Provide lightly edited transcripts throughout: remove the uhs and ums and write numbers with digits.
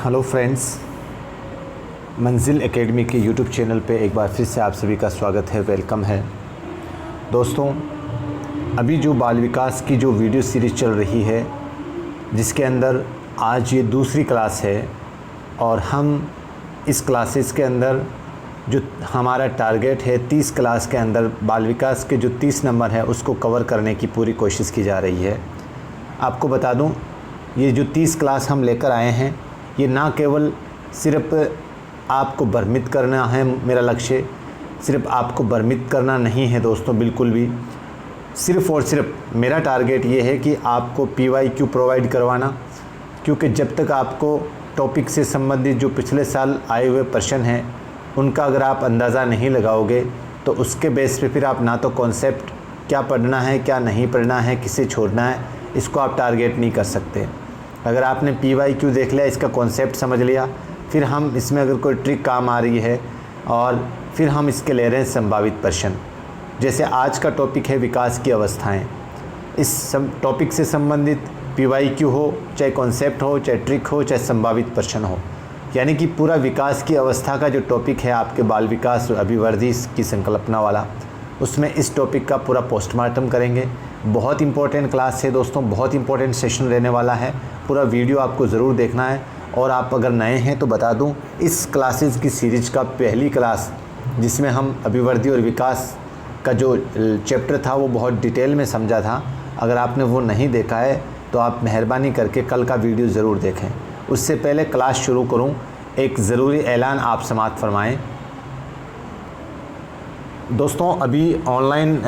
Hello friends, मंजिल academy के YouTube channel पे एक बार फिर से आप सभी का स्वागत है, वेलकम है। दोस्तों, अभी जो बाल विकास की जो वीडियो सीरीज़ चल रही है, जिसके अंदर आज ये दूसरी क्लास है और हम इस क्लासेस के अंदर जो हमारा टारगेट है 30 क्लास के अंदर बाल विकास के जो 30 नंबर है उसको कवर करने की पूरी कोशिश की जा रही है। आपको बता दूं, ये जो 30 क्लास हम लेकर आए हैं, ये ना केवल सिर्फ आपको भ्रमित करना है, मेरा लक्ष्य सिर्फ आपको भ्रमित करना नहीं है दोस्तों, बिल्कुल भी। सिर्फ़ और सिर्फ मेरा टारगेट ये है कि आपको PYQ प्रोवाइड करवाना, क्योंकि जब तक आपको टॉपिक से संबंधित जो पिछले साल आए हुए प्रश्न हैं उनका अगर आप अंदाज़ा नहीं लगाओगे तो उसके बेस पे फिर आप ना तो कॉन्सेप्ट क्या पढ़ना है, क्या नहीं पढ़ना है, किसे छोड़ना है, इसको आप टारगेट नहीं कर सकते। अगर आपने PYQ देख लिया, इसका कॉन्सेप्ट समझ लिया, फिर हम इसमें अगर कोई ट्रिक काम आ रही है और फिर हम इसके ले रहे हैं संभावित प्रश्न। जैसे आज का टॉपिक है विकास की अवस्थाएं। इस टॉपिक से संबंधित PYQ हो, चाहे कॉन्सेप्ट हो, चाहे ट्रिक हो, चाहे संभावित प्रश्न हो, यानी कि पूरा विकास की अवस्था का जो टॉपिक है आपके बाल विकास अभिवृद्धि की संकल्पना वाला, उसमें इस टॉपिक का पूरा पोस्टमार्टम करेंगे। बहुत इंपॉर्टेंट क्लास है दोस्तों, बहुत इंपॉर्टेंट सेशन रहने वाला है। पूरा वीडियो आपको ज़रूर देखना है। और आप अगर नए हैं तो बता दूं, इस क्लासेस की सीरीज़ का पहली क्लास जिसमें हम अभिवृद्धि और विकास का जो चैप्टर था वो बहुत डिटेल में समझा था। अगर आपने वो नहीं देखा है तो आप मेहरबानी करके कल का वीडियो ज़रूर देखें। उससे पहले क्लास शुरू करूं, एक ज़रूरी ऐलान आप समाअत फरमाएं। दोस्तों, अभी ऑनलाइन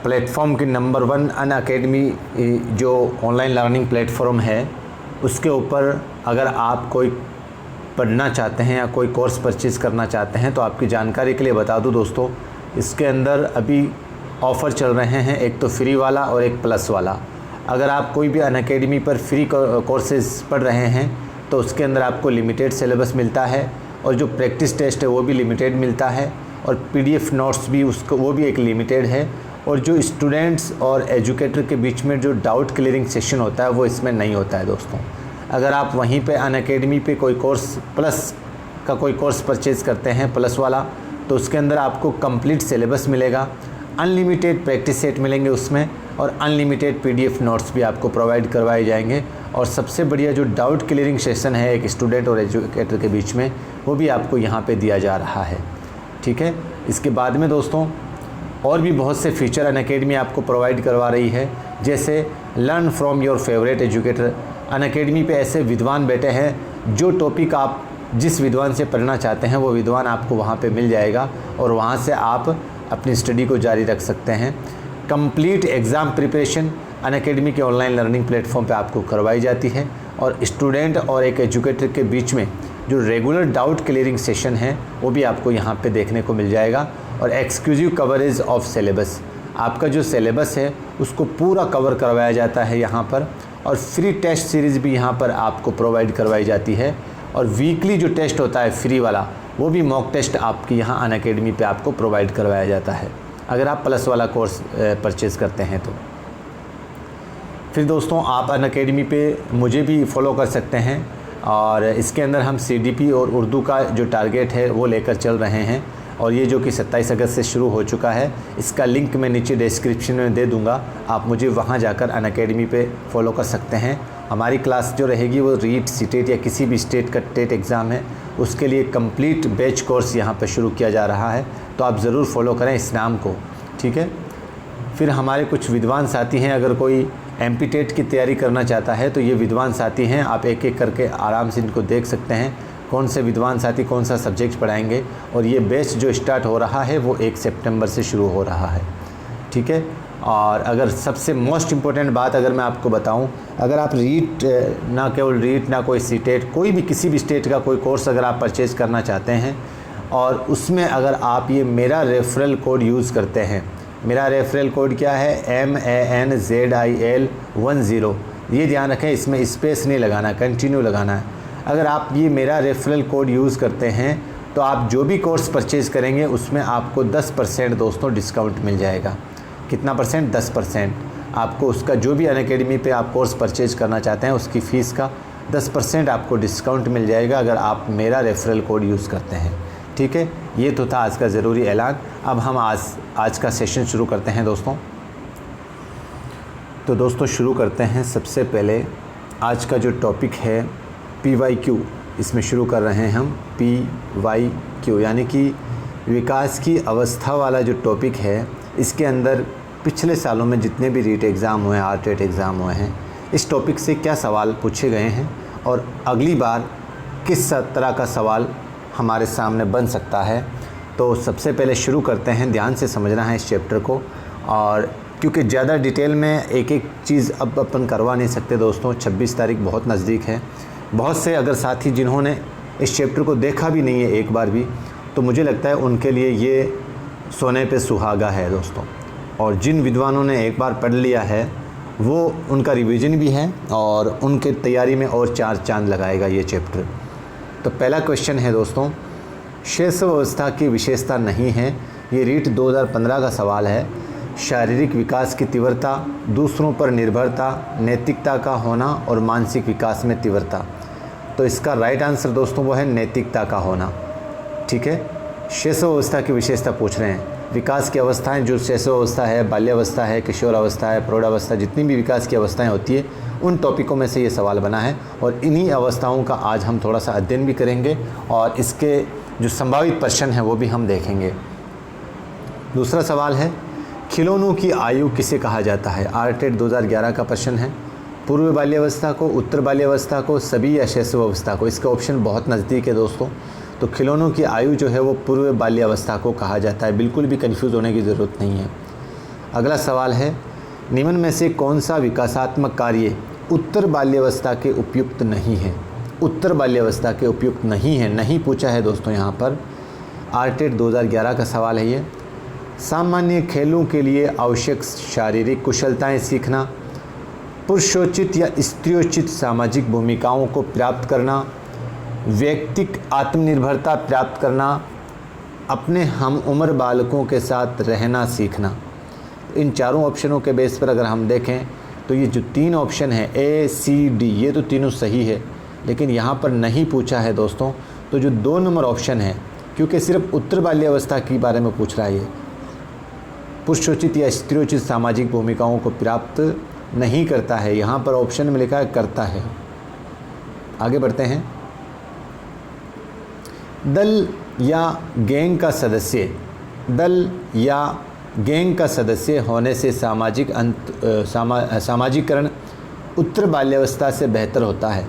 प्लेटफॉर्म की नंबर 1 अनअकैडमी जो ऑनलाइन लर्निंग प्लेटफॉर्म है, उसके ऊपर अगर आप कोई पढ़ना चाहते हैं या कोई कोर्स परचेज़ करना चाहते हैं तो आपकी जानकारी के लिए बता दूं दोस्तों, इसके अंदर अभी ऑफ़र चल रहे हैं, एक तो फ्री वाला और एक प्लस वाला। अगर आप कोई भी अनअकैडमी पर फ्री कोर्सेज़ पढ़ रहे हैं तो उसके अंदर आपको लिमिटेड सिलेबस मिलता है और जो प्रैक्टिस टेस्ट है वो भी लिमिटेड मिलता है और PDF नोट्स भी वो भी एक लिमिटेड है। और जो स्टूडेंट्स और एजुकेटर के बीच में जो डाउट क्लियरिंग सेशन होता है वो इसमें नहीं होता है दोस्तों। अगर आप वहीं पे अनअकैडमी पे कोई कोर्स प्लस का कोई कोर्स परचेज़ करते हैं प्लस वाला, तो उसके अंदर आपको कंप्लीट सिलेबस मिलेगा, अनलिमिटेड प्रैक्टिस सेट मिलेंगे उसमें और अनलिमिटेड PDF नोट्स भी आपको प्रोवाइड करवाए जाएंगे। और सबसे बढ़िया जो डाउट क्लियरिंग सेशन है एक स्टूडेंट और एजुकेटर के बीच में, वो भी आपको यहाँ पे दिया जा रहा है। ठीक है। इसके बाद में दोस्तों और भी बहुत से फीचर अनअकैडमी आपको प्रोवाइड करवा रही है, जैसे learn from your favourite educator. Unacademy पे ऐसे विद्वान बैठे हैं, जो टॉपिक आप जिस विद्वान से पढ़ना चाहते हैं वो विद्वान आपको वहाँ पे मिल जाएगा और वहाँ से आप अपनी स्टडी को जारी रख सकते हैं। कंप्लीट एग्ज़ाम प्रिपरेशन अनअकैडमी के ऑनलाइन लर्निंग प्लेटफॉर्म पे आपको करवाई जाती है और स्टूडेंट और एक एजुकेटर के बीच में जो रेगुलर डाउट क्लियरिंग सेशन है वो भी आपको यहाँ पे देखने को मिल जाएगा। और एक्सक्लूसिव कवरेज ऑफ सिलेबस, आपका जो सिलेबस है उसको पूरा कवर करवाया जाता है यहाँ पर। और फ्री टेस्ट सीरीज़ भी यहाँ पर आपको प्रोवाइड करवाई जाती है और वीकली जो टेस्ट होता है फ्री वाला, वो भी मॉक टेस्ट आपकी यहाँ अनअकैडमी पे आपको प्रोवाइड करवाया जाता है अगर आप प्लस वाला कोर्स परचेज़ करते हैं तो। फिर दोस्तों, आप अनअकैडमी पे मुझे भी फॉलो कर सकते हैं और इसके अंदर हम CDP और उर्दू का जो टारगेट है वो लेकर चल रहे हैं और ये जो कि 27 अगस्त से शुरू हो चुका है, इसका लिंक मैं नीचे डिस्क्रिप्शन में दे दूंगा। आप मुझे वहाँ जाकर अनअकैडमी पे फॉलो कर सकते हैं। हमारी क्लास जो रहेगी वो रीट, सीटेट या किसी भी स्टेट का टेट एग्ज़ाम है उसके लिए कंप्लीट बैच कोर्स यहाँ पर शुरू किया जा रहा है, तो आप ज़रूर फॉलो करें इस नाम को। ठीक है। फिर हमारे कुछ विद्वान साथी हैं, अगर कोई MP टेट की तैयारी करना चाहता है तो ये विद्वान साथी हैं, आप एक एक करके आराम से इनको देख सकते हैं कौन से विद्वान साथी कौन सा सब्जेक्ट पढ़ाएंगे। और ये बैच जो स्टार्ट हो रहा है वो 1 सितंबर से शुरू हो रहा है। ठीक है। और अगर सबसे मोस्ट इम्पोर्टेंट बात अगर मैं आपको बताऊं, अगर आप रीट, ना केवल रीट, ना कोई सीटेट, कोई भी किसी भी स्टेट का कोई कोर्स अगर आप परचेज़ करना चाहते हैं और उसमें अगर आप ये मेरा रेफरल कोड यूज़ करते हैं, मेरा रेफरल कोड क्या है, MANZIL10। ये ध्यान रखें, इसमें स्पेस नहीं लगाना, कंटिन्यू लगाना है। अगर आप ये मेरा रेफरल कोड यूज़ करते हैं तो आप जो भी कोर्स परचेज़ करेंगे उसमें आपको 10% दोस्तों डिस्काउंट मिल जाएगा। कितना परसेंट? 10%। आपको उसका जो भी अनअकैडमी पे आप कोर्स परचेज़ करना चाहते हैं उसकी फ़ीस का 10% आपको डिस्काउंट मिल जाएगा अगर आप मेरा रेफरल कोड यूज़ करते हैं। ठीक है, ये तो था आज का ज़रूरी ऐलान। अब हम आज का सेशन शुरू करते हैं दोस्तों। तो दोस्तों शुरू करते हैं। सबसे पहले आज का जो टॉपिक है PYQ, इसमें शुरू कर रहे हैं हम PYQ, यानी कि विकास की अवस्था वाला जो टॉपिक है। इसके अंदर पिछले सालों में जितने भी रीट एग्ज़ाम हुए हैं, आरटेट एग्ज़ाम हुए हैं, इस टॉपिक से क्या सवाल पूछे गए हैं और अगली बार किस तरह का सवाल हमारे सामने बन सकता है। तो सबसे पहले शुरू करते हैं। ध्यान से समझना है इस चैप्टर को, और क्योंकि ज़्यादा डिटेल में एक एक चीज़ अब अपन करवा नहीं सकते दोस्तों। 26 तारीख बहुत नज़दीक है। बहुत से अगर साथी जिन्होंने इस चैप्टर को देखा भी नहीं है एक बार भी, तो मुझे लगता है उनके लिए ये सोने पे सुहागा है दोस्तों। और जिन विद्वानों ने एक बार पढ़ लिया है वो उनका रिवीजन भी है और उनके तैयारी में और 4 चांद लगाएगा ये चैप्टर। तो पहला क्वेश्चन है दोस्तों, शैशव अवस्था की विशेषता नहीं है। ये रीट 2015 का सवाल है। शारीरिक विकास की तीव्रता, दूसरों पर निर्भरता, नैतिकता का होना और मानसिक विकास में तीव्रता। तो इसका राइट आंसर दोस्तों वो है नैतिकता का होना। ठीक है, शैशव अवस्था की विशेषता पूछ रहे हैं। विकास की अवस्थाएं जो शैशव अवस्था है, बाल्यावस्था है, किशोर अवस्था है, प्रौढ़ावस्था, जितनी भी विकास की अवस्थाएं होती है उन टॉपिकों में से ये सवाल बना है और इन्हीं अवस्थाओं का आज हम थोड़ा सा अध्ययन भी करेंगे और इसके जो संभावित प्रश्न हैं वो भी हम देखेंगे। दूसरा सवाल है, खिलौनों की आयु किसे कहा जाता है। आरटेट 2011 का प्रश्न है। पूर्व बाल्यावस्था को, उत्तर बाल्यावस्था को, सभी या शैशव अवस्था को। इसका ऑप्शन बहुत नज़दीक है दोस्तों। तो खिलौनों की आयु जो है वो पूर्व बाल्यावस्था को कहा जाता है। बिल्कुल भी कंफ्यूज होने की ज़रूरत नहीं है। अगला सवाल है, निम्न में से कौन सा विकासात्मक कार्य उत्तर बाल्यावस्था के उपयुक्त नहीं है। उत्तर बाल्यावस्था के उपयुक्त नहीं है, नहीं पूछा है दोस्तों यहाँ पर। आरटेट 2011 का सवाल है ये। सामान्य खेलों के लिए आवश्यक शारीरिक कुशलताएं सीखना, पुरुषोचित या स्त्रियोचित सामाजिक भूमिकाओं को प्राप्त करना, व्यक्तिक आत्मनिर्भरता प्राप्त करना, अपने हम उम्र बालकों के साथ रहना सीखना। इन चारों ऑप्शनों के बेस पर अगर हम देखें तो ये जो 3 ऑप्शन है ACD, ये तो तीनों सही है, लेकिन यहाँ पर नहीं पूछा है दोस्तों। तो जो 2 नंबर ऑप्शन है, क्योंकि सिर्फ उत्तर बाल्यावस्था के बारे में पूछ रहा है, ये पुरुषोचित या स्त्रियोचित सामाजिक भूमिकाओं को प्राप्त नहीं करता है। यहाँ पर ऑप्शन में लिखा है करता है। आगे बढ़ते हैं। दल या गैंग का सदस्य, दल या गैंग का सदस्य होने से सामाजिकरण उत्तर बाल्यावस्था से बेहतर होता है।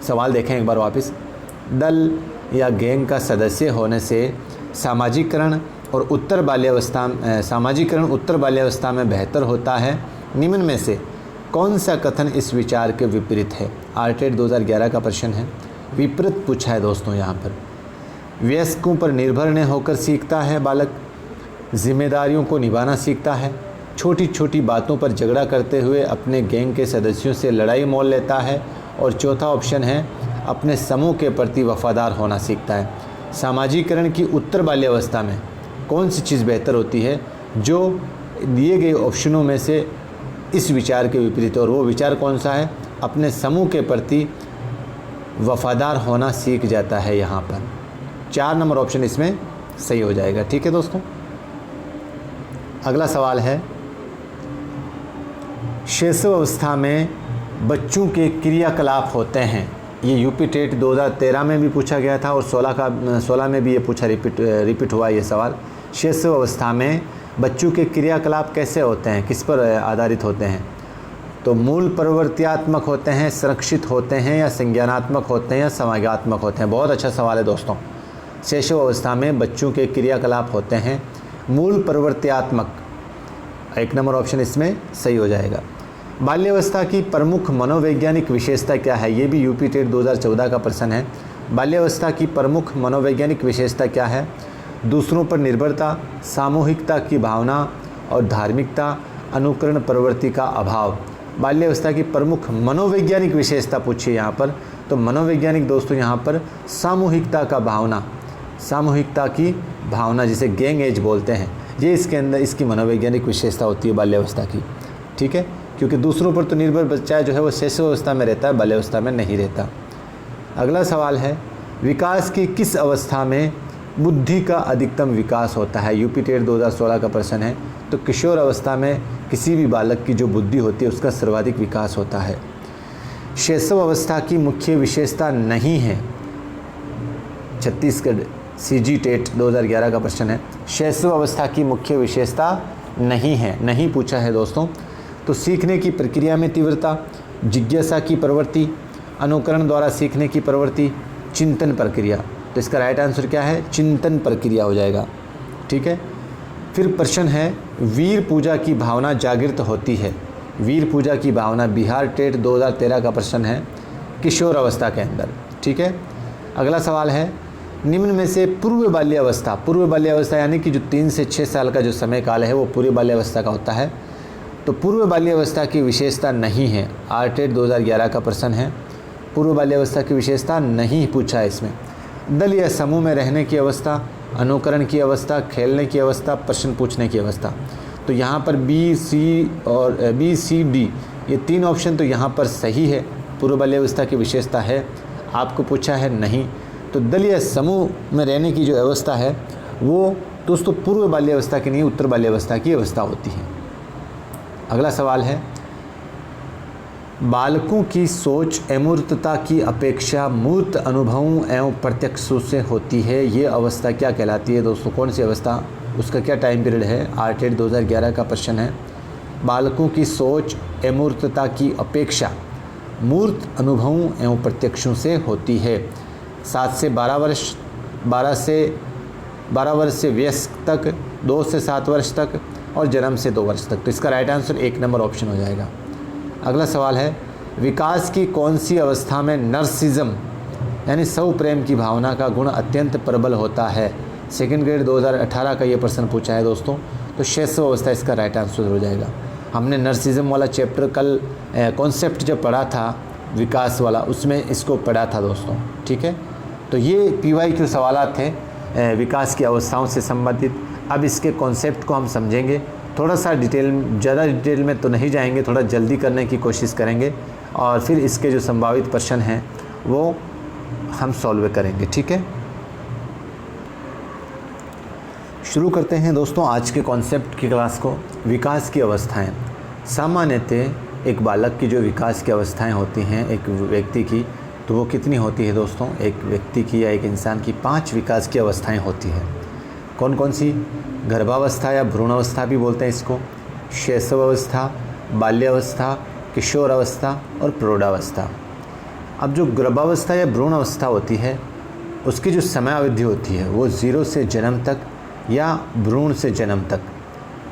सवाल देखें एक बार वापस। दल या गैंग का सदस्य होने से सामाजिकरण उत्तर बाल्यावस्था में बेहतर होता है। निम्न में से कौन सा कथन इस विचार के विपरीत है। आरटेट 2011 का प्रश्न है। विपरीत पूछा है दोस्तों यहाँ पर। वयस्कों पर निर्भर न होकर सीखता है बालक, जिम्मेदारियों को निभाना सीखता है, छोटी छोटी बातों पर झगड़ा करते हुए अपने गैंग के सदस्यों से लड़ाई मोल लेता है, और चौथा ऑप्शन है अपने समूह के प्रति वफादार होना सीखता है। सामाजिकरण की उत्तर बाल्यावस्था में कौन सी चीज़ बेहतर होती है, जो दिए गए ऑप्शनों में से इस विचार के विपरीत, और वो विचार कौन सा है, अपने समूह के प्रति वफादार होना सीख जाता है। यहाँ पर 4 नंबर ऑप्शन इसमें सही हो जाएगा। ठीक है दोस्तों। अगला सवाल है, शैशव अवस्था में बच्चों के क्रियाकलाप होते हैं। ये यूपी टेट 2013 में भी पूछा गया था और 16 में भी ये पूछा, रिपीट हुआ ये सवाल। शैशव अवस्था में बच्चों के क्रियाकलाप कैसे होते हैं, किस पर आधारित होते हैं। तो मूल प्रवृत्त्यात्मक होते हैं, संरक्षित होते हैं, या संज्ञानात्मक होते हैं, या समागात्मक होते हैं। बहुत अच्छा सवाल है दोस्तों। शैशव अवस्था में बच्चों के क्रियाकलाप होते हैं मूल प्रवृत्त्यात्मक। 1 नंबर ऑप्शन इसमें सही हो जाएगा। बाल्यावस्था की प्रमुख मनोवैज्ञानिक विशेषता क्या है। ये भी यूपी टेट 2014 का प्रश्न है। बाल्यावस्था की प्रमुख मनोवैज्ञानिक विशेषता क्या है। दूसरों पर निर्भरता, सामूहिकता की भावना और धार्मिकता, अनुकरण प्रवृत्ति का अभाव। बाल्यावस्था की प्रमुख मनोवैज्ञानिक विशेषता पूछी यहाँ पर, तो मनोवैज्ञानिक दोस्तों यहाँ पर सामूहिकता का भावना, सामूहिकता की भावना जिसे गैंग एज बोलते हैं, ये इसके अंदर इसकी मनोवैज्ञानिक विशेषता होती है बाल्यावस्था की। ठीक है, क्योंकि दूसरों पर तो निर्भर बच्चा जो है वो शैशव अवस्था में रहता है, बाल्यावस्था में नहीं रहता। अगला सवाल है, विकास की किस अवस्था में बुद्धि का अधिकतम विकास होता है? यूपी टेट 2016 का प्रश्न है। तो किशोर अवस्था में किसी भी बालक की जो बुद्धि होती है उसका सर्वाधिक विकास होता है। शैशव अवस्था की मुख्य विशेषता नहीं है, छत्तीसगढ़ सीजी टेट 2011 का प्रश्न है। शैशव अवस्था की मुख्य विशेषता नहीं है, नहीं पूछा है दोस्तों। तो सीखने की प्रक्रिया में तीव्रता, जिज्ञासा की प्रवृत्ति, अनुकरण द्वारा सीखने की प्रवृत्ति, चिंतन प्रक्रिया। तो इसका राइट आंसर क्या है? चिंतन प्रक्रिया हो जाएगा। ठीक है। फिर प्रश्न है, वीर पूजा की भावना जागृत होती है। वीर पूजा की भावना बिहार टेट 2013 का प्रश्न है, किशोर अवस्था के अंदर। ठीक है। अगला सवाल है, निम्न में से पूर्व बाल्यावस्था, पूर्व बाल्यावस्था यानी कि जो 3 से 6 साल का जो समय काल है वो पूर्व बाल्यावस्था का होता है। तो पूर्व बाल्यावस्था की विशेषता नहीं है, आर टेट 2011 का प्रश्न है। पूर्व बाल्यावस्था की विशेषता नहीं पूछा है इसमें। दल या समूह में रहने की अवस्था, अनुकरण की अवस्था, खेलने की अवस्था, प्रश्न पूछने की अवस्था। तो यहाँ पर बी सी डी ये 3 ऑप्शन तो यहाँ पर सही है। पूर्व बाल्यावस्था की विशेषता है, आपको पूछा है नहीं। तो दल या समूह में रहने की जो अवस्था है वो दोस्तों पूर्व बाल्यावस्था की नहीं, उत्तर बाल्यावस्था की अवस्था होती है। अगला सवाल है, बालकों की सोच अमूर्तता की अपेक्षा मूर्त अनुभवों एवं प्रत्यक्षों से होती है। ये अवस्था क्या कहलाती है दोस्तों? कौन सी अवस्था? उसका क्या टाइम पीरियड है? आर टेट 2011 का प्रश्न है। बालकों की सोच अमूर्तता की अपेक्षा मूर्त अनुभवों एवं प्रत्यक्षों से होती है। 7 से 12 वर्ष, 12 वर्ष से वयस्क तक, 2 से 7 वर्ष तक और जन्म से 2 वर्ष तक। तो इसका राइट आंसर 1 नंबर ऑप्शन हो जाएगा। अगला सवाल है, विकास की कौन सी अवस्था में नर्सिज्म यानी स्व प्रेम की भावना का गुण अत्यंत प्रबल होता है? सेकंड ग्रेड 2018 का ये प्रश्न पूछा है दोस्तों। तो शैशव अवस्था इसका राइट आंसर हो जाएगा। हमने नर्सिज्म वाला चैप्टर कल कॉन्सेप्ट जब पढ़ा था विकास वाला, उसमें इसको पढ़ा था दोस्तों। ठीक है। तो ये PYQ सवाल थे विकास की अवस्थाओं से संबंधित। अब इसके कॉन्सेप्ट को हम समझेंगे, थोड़ा सा ज़्यादा डिटेल में तो नहीं जाएंगे, थोड़ा जल्दी करने की कोशिश करेंगे और फिर इसके जो संभावित प्रश्न हैं वो हम सॉल्व करेंगे। ठीक है। शुरू करते हैं दोस्तों आज के कॉन्सेप्ट की क्लास को। विकास की अवस्थाएं, सामान्यतः एक बालक की जो विकास की अवस्थाएं होती हैं एक व्यक्ति की, तो वो कितनी होती है दोस्तों? एक व्यक्ति की या एक इंसान की 5 विकास की अवस्थाएं होती हैं। कौन कौन सी? गर्भावस्था या भ्रूण अवस्था भी बोलते हैं इसको, शैशव अवस्था, बाल्यावस्था, किशोर अवस्था और प्रौढ़ावस्था। अब जो गर्भावस्था या भ्रूण अवस्था होती है उसकी जो समय अवधि होती है वो 0 से जन्म तक या भ्रूण से जन्म तक,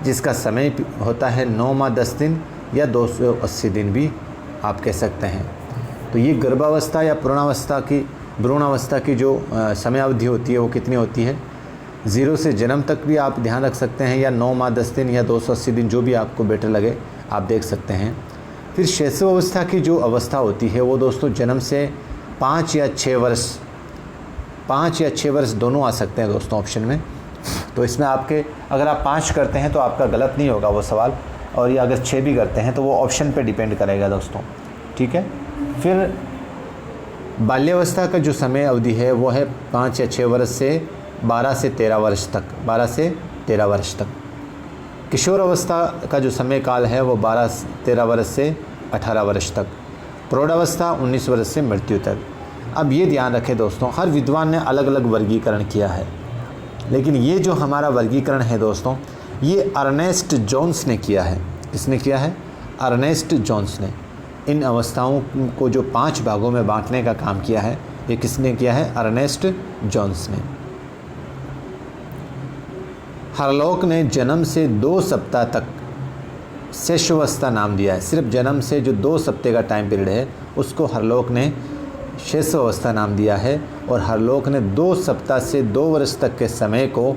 जिसका समय होता है 9 माह 10 दिन या 280 दिन भी आप कह सकते हैं। तो ये गर्भावस्था या भ्रूण अवस्था की जो समय अवधि होती है वो कितनी होती है? 0 से जन्म तक भी आप ध्यान रख सकते हैं, या 9 माह 10 दिन या 280 दिन, जो भी आपको बेटर लगे आप देख सकते हैं। फिर शैशव अवस्था की जो अवस्था होती है वो दोस्तों जन्म से 5 या 6 वर्ष दोनों आ सकते हैं दोस्तों ऑप्शन में। तो इसमें आपके अगर आप 5 करते हैं तो आपका गलत नहीं होगा वो सवाल, और ये अगर 6 भी करते हैं तो वो ऑप्शन पे डिपेंड करेगा दोस्तों। ठीक है। फिर बाल्यावस्था का जो समय अवधि है वो है 5 या 6 वर्ष से 12 से 13 वर्ष तक, 12 से 13 वर्ष तक। किशोर अवस्था का जो समय काल है वो 12 से 13 वर्ष से 18 वर्ष तक। प्रौढ़ावस्था 19 वर्ष से मृत्यु तक। अब ये ध्यान रखें दोस्तों, हर विद्वान ने अलग अलग वर्गीकरण किया है, लेकिन ये जो हमारा वर्गीकरण है दोस्तों ये अर्नेस्ट जोन्स ने किया है। किसने किया है? अर्नेस्ट जोन्स ने इन अवस्थाओं को जो 5 भागों में बांटने का काम किया है, ये किसने किया है? अर्नेस्ट जोन्स ने। हरलॉक ने जन्म से 2 सप्ताह तक शैशवावस्था नाम दिया है। सिर्फ जन्म से जो 2 सप्ताह का टाइम पीरियड है उसको हरलॉक ने शैशवावस्था नाम दिया है, और हरलॉक ने 2 सप्ताह से 2 वर्ष तक के समय को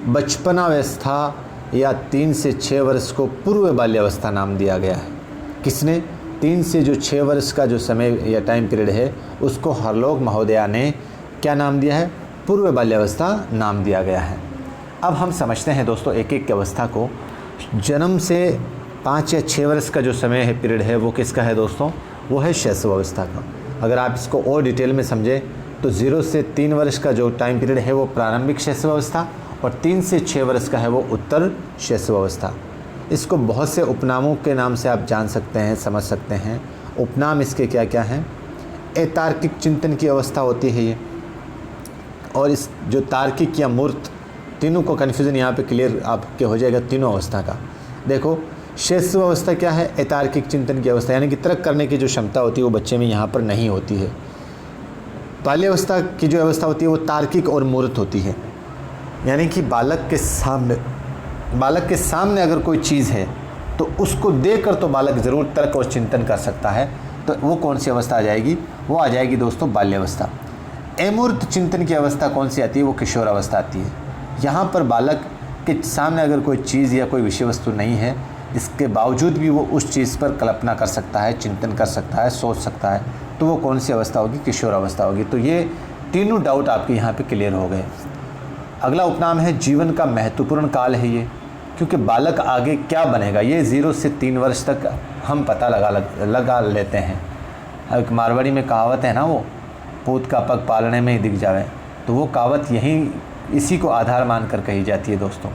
बचपनावस्था या 3 से 6 वर्ष को पूर्व बाल्यावस्था नाम दिया गया है। किसने? 3 से जो 6 वर्ष का जो समय या टाइम पीरियड है उसको हरलॉक महोदया ने क्या नाम दिया है? पूर्व बाल्यावस्था नाम दिया गया है। अब हम समझते हैं दोस्तों एक एक अवस्था को। जन्म से 5 या 6 वर्ष का जो समय है, पीरियड है, वो किसका है दोस्तों? वो है शैशव अवस्था का। अगर आप इसको और डिटेल में समझें तो 0 से 3 वर्ष का जो टाइम पीरियड है वो प्रारंभिक शैशव अवस्था, और 3 से 6 वर्ष का है वो उत्तर शैशव अवस्था। इसको बहुत से उपनामों के नाम से आप जान सकते हैं, समझ सकते हैं। उपनाम इसके क्या क्या हैं? अतार्किक चिंतन की अवस्था होती है ये, और इस जो तार्किक या मूर्त, तीनों को कन्फ्यूज़न यहाँ पे क्लियर आपके हो जाएगा तीनों अवस्था का। देखो, शैशव अवस्था क्या है? अतार्किक चिंतन की अवस्था, यानी कि तर्क करने की जो क्षमता होती है वो बच्चे में यहाँ पर नहीं होती है। बाल्यावस्था की जो अवस्था होती है वो तार्किक और मूर्त होती है, यानी कि बालक के सामने अगर कोई चीज़ है तो उसको देखकर तो बालक ज़रूर तर्क और चिंतन कर सकता है। तो वो कौन सी अवस्था आ जाएगी? वो आ जाएगी दोस्तों बाल्यावस्था। अमूर्त चिंतन की अवस्था कौन सी आती है? वो किशोर अवस्था आती है। यहाँ पर बालक के सामने अगर कोई चीज़ या कोई विषय वस्तु नहीं है, इसके बावजूद भी वो उस चीज़ पर कल्पना कर सकता है, चिंतन कर सकता है, सोच सकता है, तो वो कौन सी अवस्था होगी? किशोर अवस्था होगी। तो ये तीनों डाउट आपके यहाँ पे क्लियर हो गए। अगला उपनाम है जीवन का महत्वपूर्ण काल है ये, क्योंकि बालक आगे क्या बनेगा ये 0 से 3 वर्ष तक हम पता लगा लेते हैं। एक मारवाड़ी में कहावत है ना, वो पूत का पग पालने में ही दिख जावे, तो वो कहावत यहीं इसी को आधार मानकर कही जाती है दोस्तों।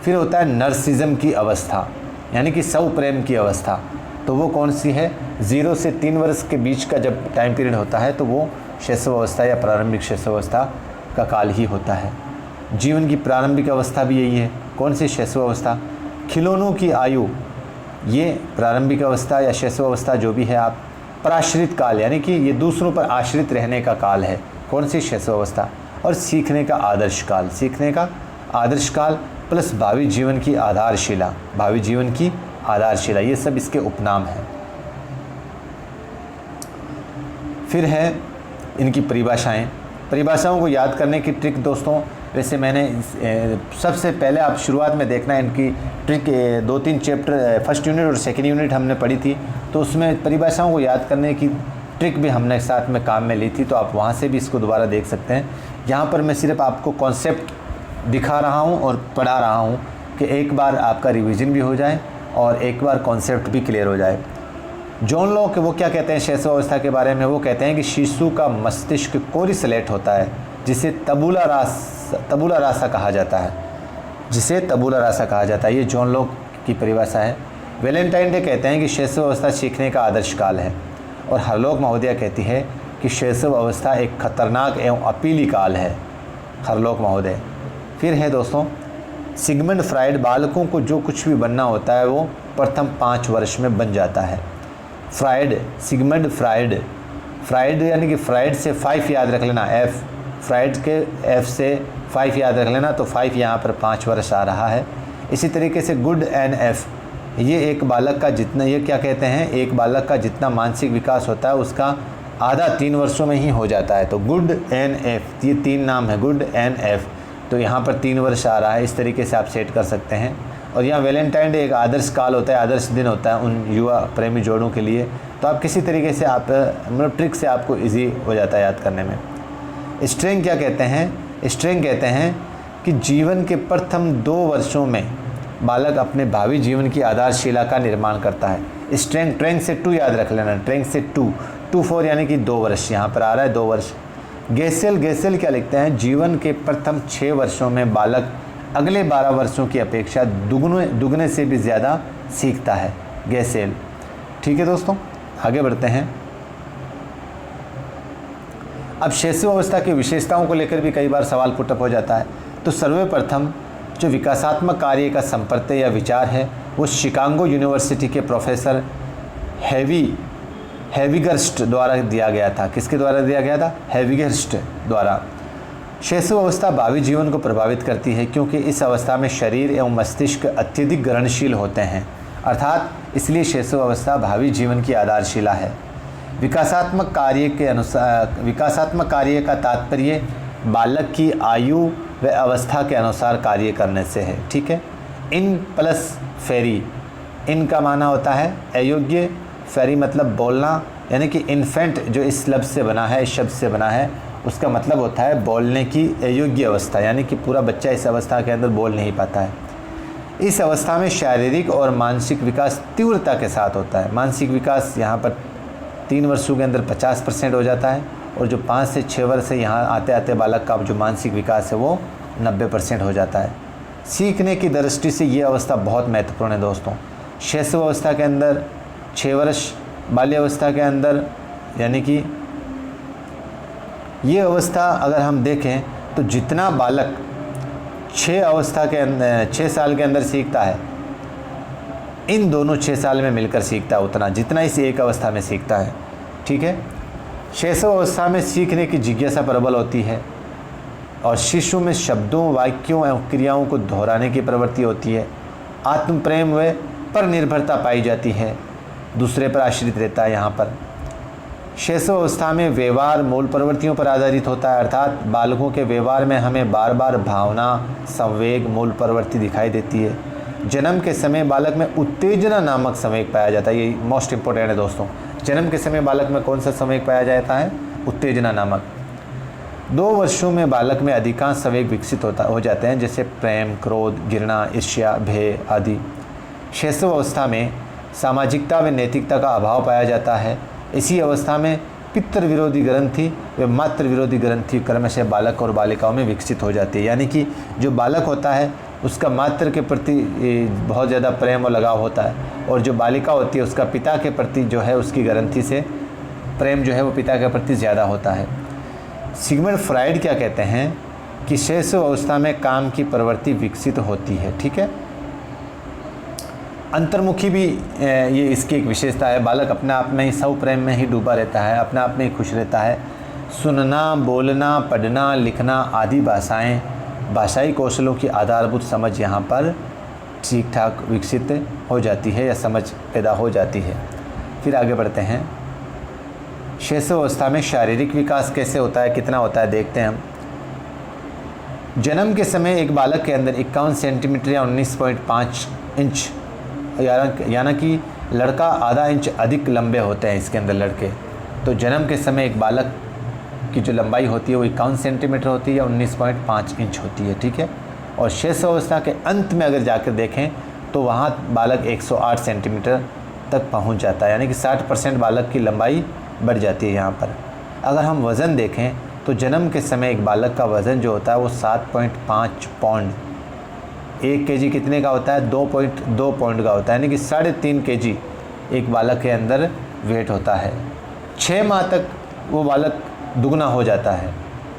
फिर होता है नर्सिज्म की अवस्था, यानी कि स्व प्रेम की अवस्था। तो वो कौन सी है? 0 से 3 वर्ष के बीच का जब टाइम पीरियड होता है तो वो शैशव अवस्था या प्रारंभिक शैशव अवस्था का काल ही होता है। जीवन की प्रारंभिक अवस्था भी यही है। कौन सी? शैशव अवस्था। खिलौनों की आयु, ये प्रारंभिक अवस्था या शैशव अवस्था जो भी है आप। पराश्रित काल, यानी कि ये दूसरों पर आश्रित रहने का काल है। कौन सी? शैशव अवस्था। और सीखने का आदर्श काल, सीखने का आदर्श काल प्लस भावी जीवन की आधारशिला, भावी जीवन की आधारशिला, ये सब इसके उपनाम हैं। फिर है इनकी परिभाषाएं। परिभाषाओं को याद करने की ट्रिक दोस्तों, वैसे मैंने सबसे पहले आप शुरुआत में देखना इनकी ट्रिक 2-3 चैप्टर, फर्स्ट यूनिट और सेकेंड यूनिट हमने पढ़ी थी, तो उसमें परिभाषाओं को याद करने की ट्रिक भी हमने साथ में काम में ली थी, तो आप वहाँ से भी इसको दोबारा देख सकते हैं। यहाँ पर मैं सिर्फ आपको कॉन्सेप्ट दिखा रहा हूँ और पढ़ा रहा हूँ कि एक बार आपका रिवीजन भी हो जाए और एक बार कॉन्सेप्ट भी क्लियर हो जाए। जॉन लॉक वो क्या कहते हैं शैशव अवस्था के बारे में? वो कहते हैं कि शिशु का मस्तिष्क कोरिसलेट होता है, जिसे तबूला रासा कहा जाता है, जिसे तबूला रासा कहा जाता है। ये जॉन लॉक की परिभाषा है। वैलेंटाइन डे कहते हैं कि शैशव अवस्था सीखने का आदर्श काल है, और हरलोक महोदया कहती है कि शैशव अवस्था एक खतरनाक एवं अपीली काल है। हरलोक महोदय। फिर है दोस्तों सिगमंड फ्राइड, बालकों को जो कुछ भी बनना होता है वो प्रथम 5 वर्ष में बन जाता है। फ्राइड, सिगमंड फ्राइड, फ्राइड यानी कि फ्राइड से 5 याद रख लेना, F, फ्राइड के F से 5 याद रख लेना, तो 5 यहाँ पर 5 वर्ष आ रहा है। इसी तरीके से गुड एन F, ये एक बालक का जितना, ये क्या कहते हैं, एक बालक का जितना मानसिक विकास होता है उसका आधा 3 वर्षों में ही हो जाता है। तो गुड एन F, ये 3 नाम है, गुड एन F, तो यहाँ पर 3 वर्ष आ रहा है। इस तरीके से आप सेट कर सकते हैं। और यहाँ वैलेंटाइन डे एक आदर्श काल होता है, आदर्श दिन होता है उन युवा प्रेमी जोड़ों के लिए। तो आप किसी तरीके से आप मतलब ट्रिक से आपको इजी हो जाता है याद करने में। स्ट्रेंग क्या कहते हैं? स्ट्रेंग कहते हैं कि जीवन के प्रथम 2 वर्षों में बालक अपने भावी जीवन की आधारशिला का निर्माण करता है। स्ट्रेंग, ट्रेंग से 2 याद रख लेना, ट्रेंग से 2 4 यानी कि 2 वर्ष यहाँ पर आ रहा है, 2 वर्ष। गेसेल क्या लिखते हैं? जीवन के प्रथम 6 वर्षों में बालक अगले 12 वर्षों की अपेक्षा दुगने से भी ज़्यादा सीखता है। गेसेल। ठीक है दोस्तों, आगे बढ़ते हैं। अब शैशव अवस्था की विशेषताओं को लेकर भी कई बार सवाल पुटअप हो जाता है। तो सर्वप्रथम जो विकासात्मक कार्य का संप्रत्यय या विचार है वो शिकागो यूनिवर्सिटी के प्रोफेसर हैविगर्स्ट द्वारा दिया गया था। किसके द्वारा दिया गया था? हैविगर्स्ट द्वारा। शैशव अवस्था भावी जीवन को प्रभावित करती है क्योंकि इस अवस्था में शरीर एवं मस्तिष्क अत्यधिक ग्रहणशील होते हैं, अर्थात इसलिए शैशव अवस्था भावी जीवन की आधारशिला है। विकासात्मक कार्य का तात्पर्य बालक की आयु व अवस्था के अनुसार कार्य करने से है। ठीक है। इन प्लस फेरी, इन का माना होता है अयोग्य, फेरी मतलब बोलना, यानी कि इन्फेंट जो इस लफ्ज़ से बना है, इस शब्द से बना है, उसका मतलब होता है बोलने की अयोग्य अवस्था, यानी कि पूरा बच्चा इस अवस्था के अंदर बोल नहीं पाता है। इस अवस्था में शारीरिक और मानसिक विकास तीव्रता के साथ होता है। मानसिक विकास यहाँ पर 3 वर्षों के अंदर 50% हो जाता है, और जो 5 से 6 वर्ष से यहाँ आते आते बालक का जो मानसिक विकास है वो 90% हो जाता है। सीखने की दृष्टि से ये अवस्था बहुत महत्वपूर्ण है दोस्तों। शैशव अवस्था के अंदर 6 वर्ष, बाल्यावस्था के अंदर यानी कि ये अवस्था अगर हम देखें तो जितना बालक 6 साल के अंदर सीखता है, इन दोनों 6 साल में मिलकर सीखता है उतना जितना इस एक अवस्था में सीखता है। ठीक है। शैशव अवस्था में सीखने की जिज्ञासा प्रबल होती है और शिशु में शब्दों, वाक्यों एवं क्रियाओं को दोहराने की प्रवृत्ति होती है। आत्म प्रेम व पर निर्भरता पाई जाती है, दूसरे पर आश्रित रहता है। यहाँ पर शैशव अवस्था में व्यवहार मूल प्रवृत्तियों पर आधारित होता है, अर्थात बालकों के व्यवहार में हमें बार बार भावना, संवेग, मूल प्रवृत्ति दिखाई देती है। जन्म के समय बालक में उत्तेजना नामक संवेग पाया जाता है। ये मोस्ट इंपॉर्टेंट है दोस्तों। जन्म के समय बालक में कौन सा संवेग पाया जाता है? उत्तेजना नामक। 2 वर्षों में बालक में अधिकांश संवेग विकसित हो जाते हैं, जैसे प्रेम, क्रोध, घृणा, ईर्ष्या, भय आदि। शैशव अवस्था में सामाजिकता व नैतिकता का अभाव पाया जाता है। इसी अवस्था में पितृ विरोधी ग्रंथि व मातृ विरोधी ग्रंथि क्रमशः बालक और बालिकाओं में विकसित हो जाती है। यानी कि जो बालक होता है उसका मातृ के प्रति बहुत ज़्यादा प्रेम और लगाव होता है, और जो बालिका होती है उसका पिता के प्रति जो है उसकी ग्रंथि से प्रेम जो है वो पिता के प्रति ज़्यादा होता है। सिगमंड फ्राइड क्या कहते हैं कि शैशव अवस्था में काम की प्रवृत्ति विकसित होती है। ठीक है। अंतर्मुखी भी ये इसकी एक विशेषता है। बालक अपने आप में ही स्व प्रेम में ही डूबा रहता है, अपने आप में ही खुश रहता है। सुनना, बोलना, पढ़ना, लिखना आदि भाषाई कौशलों की आधारभूत समझ यहाँ पर ठीक ठाक विकसित हो जाती है या समझ पैदा हो जाती है। फिर आगे बढ़ते हैं। शैशव अवस्था में शारीरिक विकास कैसे होता है, कितना होता है, देखते हैं हम। जन्म के समय एक बालक के अंदर 51 सेंटीमीटर या 19.5 इंच यानी कि लड़का आधा इंच अधिक लंबे होते हैं इसके अंदर लड़के। तो जन्म के समय एक बालक की जो लंबाई होती है वो 51 सेंटीमीटर होती है या 19.5 इंच होती है। ठीक है। और शैशव अवस्था के अंत में अगर जाकर देखें तो वहाँ बालक 108 सेंटीमीटर तक पहुँच जाता है, यानी कि 60% बालक की लंबाई बढ़ जाती है यहाँ पर। अगर हम वज़न देखें तो जन्म के समय एक बालक का वज़न जो होता है वो 7.5 पाउंड, 1 केजी कितने का होता है? 2.2 पाउंड का होता है, यानी कि 3.5 केजी एक बालक के अंदर वेट होता है। 6 माह तक वो बालक दुगना हो जाता है,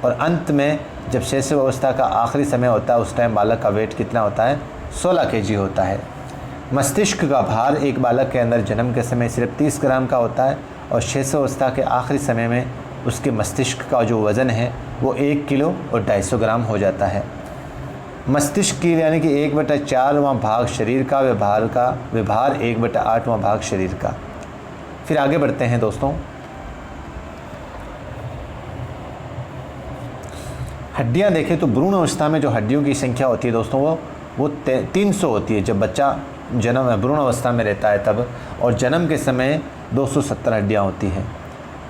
और अंत में जब शैशव अवस्था का आखिरी समय होता है उस टाइम बालक का वेट कितना होता है? 16 केजी होता है। मस्तिष्क का भार एक बालक के अंदर जन्म के समय सिर्फ 30 ग्राम का होता है, और शैशव अवस्था के आखिरी समय में उसके मस्तिष्क का जो वज़न है वो 1 किलो और 250 ग्राम हो जाता है। मस्तिष्क की यानी कि 1/4वां भाग शरीर का, व्यवहार 1/8वां भाग शरीर का। फिर आगे बढ़ते हैं दोस्तों। हड्डियां देखें तो भ्रूण अवस्था में जो हड्डियों की संख्या होती है दोस्तों वो 300 होती है जब बच्चा भ्रूण अवस्था में रहता है तब, और जन्म के समय 270 हड्डियां होती हैं।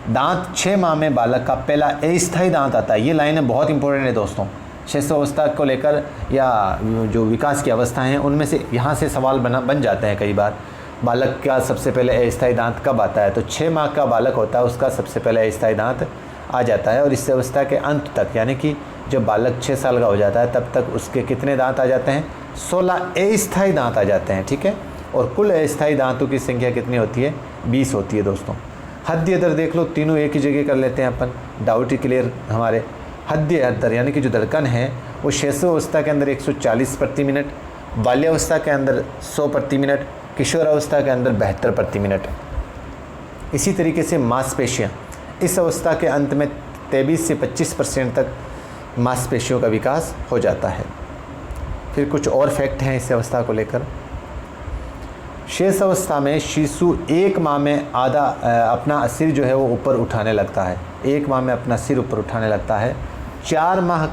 दांत 6 माह में बालक का पहला अस्थायी दांत आता है। ये लाइनें बहुत इंपॉर्टेंट है दोस्तों। शैशव अवस्था को लेकर या जो विकास की अवस्था हैं उनमें से यहाँ से सवाल बन जाते हैं कई बार। बालक का सबसे पहले अस्थायी दांत कब आता है? तो 6 माह का बालक होता है उसका सबसे पहले अस्थायी दांत आ जाता है, और इस अवस्था के अंत तक यानी कि जब बालक 6 साल का हो जाता है तब तक उसके कितने दांत आ जाते हैं? 16 अस्थायी दांत आ जाते हैं। ठीक है। और कुल अस्थायी दांतों की संख्या कितनी होती है? 20 होती है दोस्तों। हद्य दर देख लो, तीनों एक ही जगह कर लेते हैं अपन, डाउट ही क्लियर हमारे। हद्य दर यानी कि जो धड़कन है वो शैशव अवस्था के अंदर 140 प्रति मिनट, बाल्यावस्था के अंदर 100 प्रति मिनट, किशोर अवस्था के अंदर 72 प्रति मिनट। इसी तरीके से मांसपेशियाँ इस अवस्था के अंत में 23 से 25% तक मांसपेशियों का विकास हो जाता है। फिर कुछ और फैक्ट हैं इस अवस्था को लेकर। शेष अवस्था में शिशु 1 माह में अपना सिर जो है वो ऊपर उठाने लगता है। 1 माह में अपना सिर ऊपर उठाने लगता है। 4 माह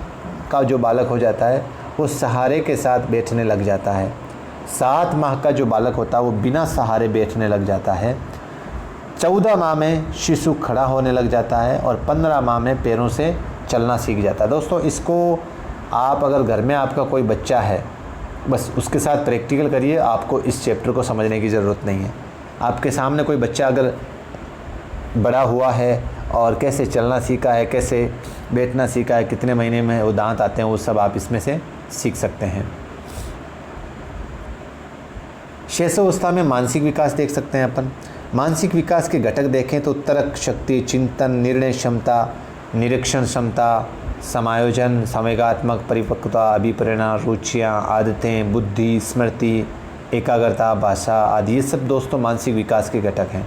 का जो बालक हो जाता है वो सहारे के साथ बैठने लग जाता है। 7 माह का जो बालक होता है वो बिना सहारे बैठने लग जाता है। 14 माह में शिशु खड़ा होने लग जाता है, और 15 माह में पैरों से चलना सीख जाता है। दोस्तों इसको आप अगर घर में आपका कोई बच्चा है बस उसके साथ प्रैक्टिकल करिए, आपको इस चैप्टर को समझने की ज़रूरत नहीं है। आपके सामने कोई बच्चा अगर बड़ा हुआ है और कैसे चलना सीखा है, कैसे बैठना सीखा है, कितने महीने में वो दांत आते हैं, वो सब आप इसमें से सीख सकते हैं। शैशवावस्था में मानसिक विकास देख सकते हैं अपन। मानसिक विकास के घटक देखें तो तर्क शक्ति, चिंतन, निर्णय क्षमता, निरीक्षण क्षमता, समायोजन, संवेगात्मक परिपक्वता, अभिप्रेरणा, रुचियाँ, आदतें, बुद्धि, स्मृति, एकाग्रता, भाषा आदि, ये सब दोस्तों मानसिक विकास के घटक हैं।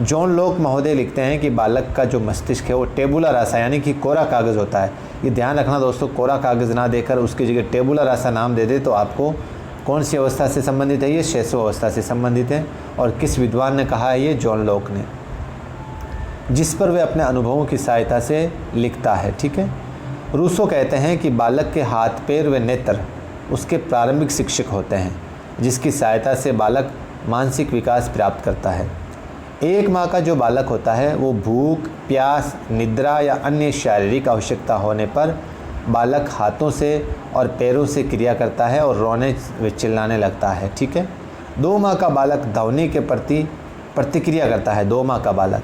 जॉन लॉक महोदय लिखते हैं कि बालक का जो मस्तिष्क है वो टेबुला रासा यानी कि कोरा कागज़ होता है। ये ध्यान रखना दोस्तों, कोरा कागज़ ना देकर उसकी जगह टेबुला रासा नाम दे दे तो आपको कौन सी अवस्था से संबंधित है, ये शैशवावस्था से संबंधित है। और किस विद्वान ने कहा है, ये जॉन लॉक ने, जिस पर वे अपने अनुभवों की सहायता से लिखता है। ठीक है। रूसो कहते हैं कि बालक के हाथ, पैर व नेत्र उसके प्रारंभिक शिक्षक होते हैं, जिसकी सहायता से बालक मानसिक विकास प्राप्त करता है। एक माह का जो बालक होता है वो भूख, प्यास, निद्रा या अन्य शारीरिक आवश्यकता होने पर बालक हाथों से और पैरों से क्रिया करता है और रोने व चिल्लाने लगता है। ठीक है। 2 माह का बालक ध्वनि के प्रति प्रतिक्रिया करता है। 2 माह का बालक।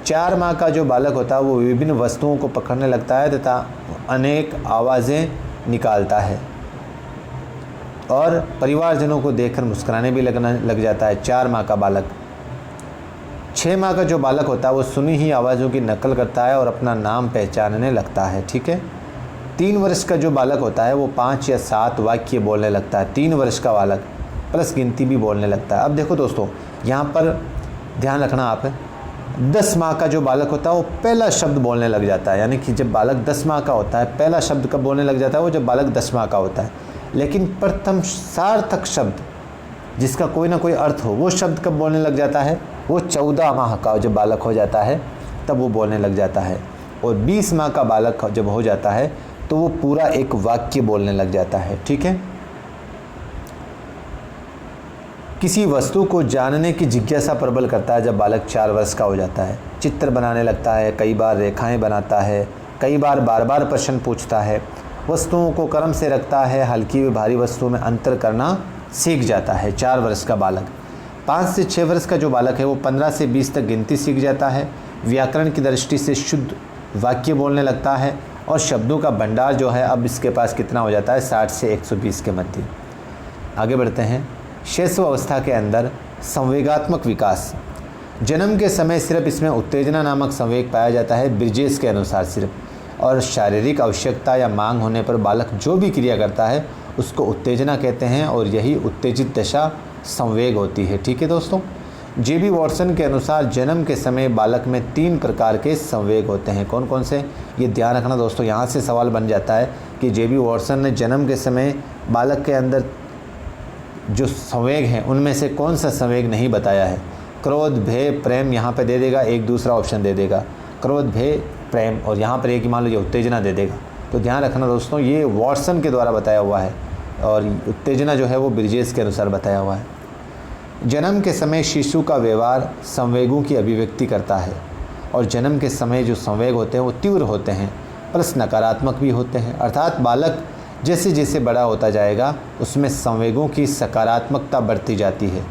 4 माह का जो बालक होता है वो विभिन्न वस्तुओं को पकड़ने लगता है तथा अनेक आवाज़ें निकालता है और परिवारजनों को देखकर मुस्कुराने भी लग जाता है। 4 माह का बालक। 6 माह का जो बालक होता है वो सुनी ही आवाज़ों की नकल करता है और अपना नाम पहचानने लगता है। ठीक है। 3 वर्ष का जो बालक होता है वो 5 या 7 वाक्य बोलने लगता है। 3 वर्ष का बालक प्लस गिनती भी बोलने लगता है। अब देखो दोस्तों, यहाँ पर ध्यान रखना आप, 10 माह का जो बालक होता है वो पहला शब्द बोलने लग जाता है। यानी कि जब बालक 10 माह का होता है, पहला शब्द कब बोलने लग जाता है, वो जब बालक 10 माह का होता है। लेकिन प्रथम सार्थक शब्द जिसका कोई ना कोई अर्थ हो, वो शब्द कब बोलने लग जाता है, वो 14 माह का जब बालक हो जाता है तब वो बोलने लग जाता है। और 20 माह का बालक जब हो जाता है तो वो पूरा एक वाक्य बोलने लग जाता है। ठीक है। किसी वस्तु को जानने की जिज्ञासा प्रबल करता है जब बालक 4 वर्ष का हो जाता है। चित्र बनाने लगता है, कई बार रेखाएं बनाता है, कई बार बार प्रश्न पूछता है, वस्तुओं को क्रम से रखता है, हल्की व भारी वस्तुओं में अंतर करना सीख जाता है। 4 वर्ष का बालक। 5 से 6 वर्ष का जो बालक है वो 15 से 20 तक गिनती सीख जाता है, व्याकरण की दृष्टि से शुद्ध वाक्य बोलने लगता है और शब्दों का भंडार जो है अब इसके पास कितना हो जाता है, 60 से 120 के मध्य। आगे बढ़ते हैं। शैशवावस्था के अंदर संवेगात्मक विकास। जन्म के समय सिर्फ इसमें उत्तेजना नामक संवेग पाया जाता है, ब्रिजेस के अनुसार सिर्फ, और शारीरिक आवश्यकता या मांग होने पर बालक जो भी क्रिया करता है उसको उत्तेजना कहते हैं और यही उत्तेजित दशा संवेग होती है। ठीक है दोस्तों। जे.बी. वॉटसन के अनुसार जन्म के समय बालक में 3 प्रकार के संवेग होते हैं। कौन कौन से, ये ध्यान रखना दोस्तों। यहाँ से सवाल बन जाता है कि जे.बी. वॉटसन ने जन्म के समय बालक के अंदर जो संवेग हैं उनमें से कौन सा संवेग नहीं बताया है। क्रोध, भय, प्रेम यहाँ पे दे देगा, एक दूसरा ऑप्शन दे देगा, क्रोध, भय, प्रेम, और यहाँ पर एक मान लीजिए उत्तेजना दे देगा। तो ध्यान रखना दोस्तों, ये वॉटसन के द्वारा बताया हुआ है और उत्तेजना जो है वो ब्रिजेस के अनुसार बताया हुआ है। जन्म के समय शिशु का व्यवहार संवेगों की अभिव्यक्ति करता है और जन्म के समय जो संवेग होते हैं वो तीव्र होते हैं प्लस नकारात्मक भी होते हैं। अर्थात बालक जैसे जैसे बड़ा होता जाएगा उसमें संवेगों की सकारात्मकता बढ़ती जाती है।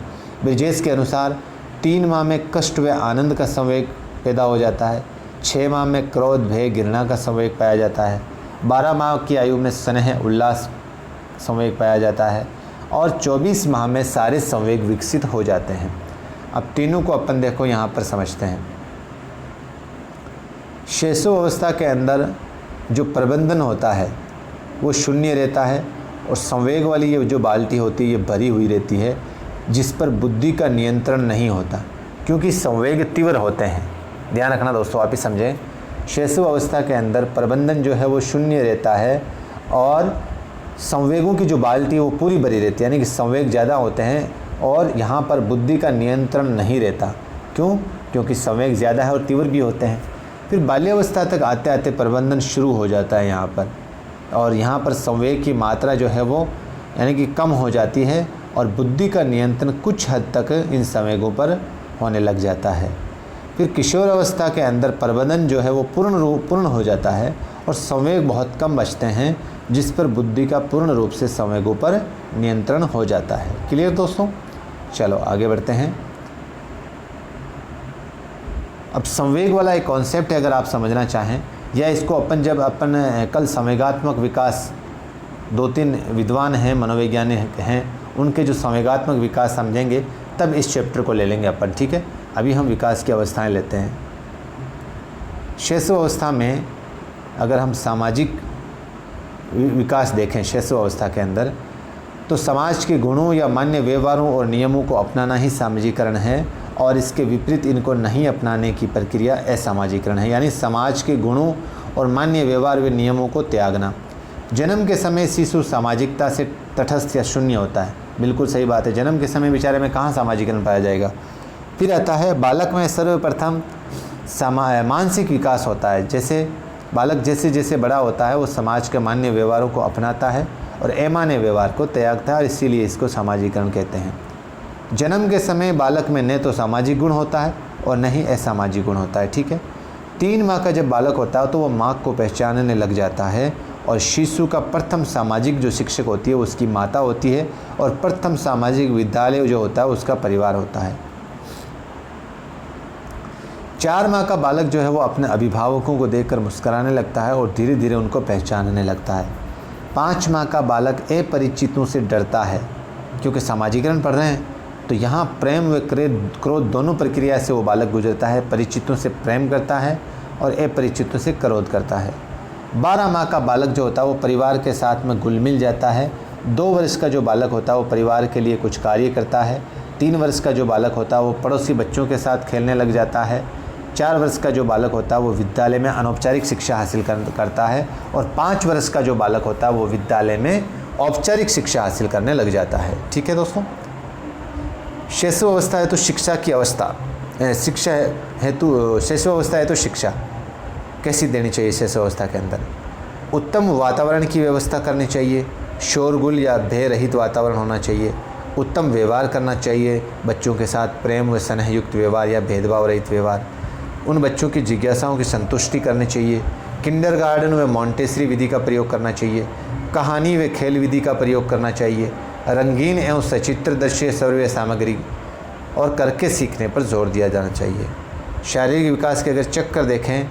ब्रिजेस के अनुसार 3 माह में कष्ट व आनंद का संवेग पैदा हो जाता है, 6 माह में क्रोध, भय, घृणा का संवेग पाया जाता है, 12 माह की आयु में स्नेह, उल्लास संवेग पाया जाता है और 24 माह में सारे संवेग विकसित हो जाते हैं। अब तीनों को अपन देखो यहाँ पर समझते हैं। शैशवावस्था के अंदर जो प्रबंधन होता है वो शून्य रहता है और संवेग वाली ये जो बाल्टी होती है ये भरी हुई रहती है, जिस पर बुद्धि का नियंत्रण नहीं होता क्योंकि संवेग तीव्र होते हैं। ध्यान रखना दोस्तों, आप ही समझें। शैशवावस्था के अंदर प्रबंधन जो है वो शून्य रहता है और संवेगों की जो बाल्टी है वो पूरी भरी रहती है, यानी कि संवेग ज़्यादा होते हैं और यहाँ पर बुद्धि का नियंत्रण नहीं रहता। क्यों? क्योंकि संवेग ज़्यादा है और तीव्र भी होते हैं। फिर बाल्यावस्था तक आते आते प्रबंधन शुरू हो जाता है यहाँ पर, और यहाँ पर संवेग की मात्रा जो है वो यानी कि कम हो जाती है और बुद्धि का नियंत्रण कुछ हद तक इन संवेगों पर होने लग जाता है। फिर किशोर अवस्था के अंदर प्रबंधन जो है वो पूर्ण हो जाता है और संवेग बहुत कम बचते हैं जिस पर बुद्धि का पूर्ण रूप से संवेगों पर नियंत्रण हो जाता है। क्लियर दोस्तों? चलो आगे बढ़ते हैं। अब संवेग वाला एक कॉन्सेप्ट है, अगर आप समझना चाहें, या इसको अपन कल संवेगात्मक विकास, 2-3 विद्वान हैं, मनोवैज्ञानिक हैं, उनके जो संवेगात्मक विकास समझेंगे तब इस चैप्टर को ले लेंगे अपन, ठीक है। अभी हम विकास की अवस्थाएं लेते हैं। शैशव अवस्था में अगर हम सामाजिक विकास देखें शैशव अवस्था के अंदर, तो समाज के गुणों या मान्य व्यवहारों और नियमों को अपनाना ही सामाजिकरण है, और इसके विपरीत इनको नहीं अपनाने की प्रक्रिया असामाजिकरण है। यानी समाज के गुणों और मान्य व्यवहार व नियमों को त्यागना। जन्म के समय शिशु सामाजिकता से तटस्थ या शून्य होता है। बिल्कुल सही बात है, जन्म के समय बेचारे में कहाँ सामाजिकरण पाया जाएगा। फिर आता है बालक में सर्वप्रथम मानसिक विकास होता है। जैसे बालक जैसे जैसे बड़ा होता है वो समाज के मान्य व्यवहारों को अपनाता है और अमान्य व्यवहार को त्यागता है, और इसीलिए इसको सामाजिकरण कहते हैं। जन्म के समय बालक में न तो सामाजिक गुण होता है और न ही असामाजिक गुण होता है, ठीक है। 3 माह का जब बालक होता है तो वो माँ को पहचानने लग जाता है, और शिशु का प्रथम सामाजिक जो शिक्षक होती है उसकी माता होती है, और प्रथम सामाजिक विद्यालय जो होता है उसका परिवार होता है। 4 माह का बालक जो है वो अपने अभिभावकों को देखकर मुस्कुराने लगता है और धीरे धीरे उनको पहचानने लगता है। 5 माह का बालक अपरिचितों से डरता है, क्योंकि सामाजिकरण पढ़ रहे हैं, तो यहाँ प्रेम व क्रोध दोनों प्रक्रिया से वो बालक गुजरता है। परिचितों से प्रेम करता है और अपरिचितों से क्रोध करता है। 12 माह का बालक जो होता है वो परिवार के साथ में घुल मिल जाता है। 2 वर्ष का जो बालक होता है वो परिवार के लिए कुछ कार्य करता है। 3 वर्ष का जो बालक होता है वो पड़ोसी बच्चों के साथ खेलने लग जाता है। 4 वर्ष का जो बालक होता है वो विद्यालय में अनौपचारिक शिक्षा हासिल करता है, और 5 वर्ष का जो बालक होता है वो विद्यालय में औपचारिक शिक्षा हासिल करने लग जाता है। ठीक है दोस्तों। शैशव अवस्था है तो शिक्षा की अवस्था, शिक्षा हेतु शैशव अवस्था है तो शिक्षा कैसी देनी चाहिए। शैशव अवस्था के अंदर उत्तम वातावरण की व्यवस्था करनी चाहिए, शोरगुल या भय रहित वातावरण होना चाहिए, उत्तम व्यवहार करना चाहिए बच्चों के साथ, प्रेम व स्नेहयुक्त व्यवहार या भेदभाव रहित व्यवहार, उन बच्चों की जिज्ञासाओं की संतुष्टि करनी चाहिए, किंडरगार्टन व मॉन्टेसरी विधि का प्रयोग करना चाहिए, कहानी व खेल विधि का प्रयोग करना चाहिए, रंगीन एवं सचित्र दृश्य सर्वे सामग्री और करके सीखने पर जोर दिया जाना चाहिए। शारीरिक विकास के अगर चक्कर देखें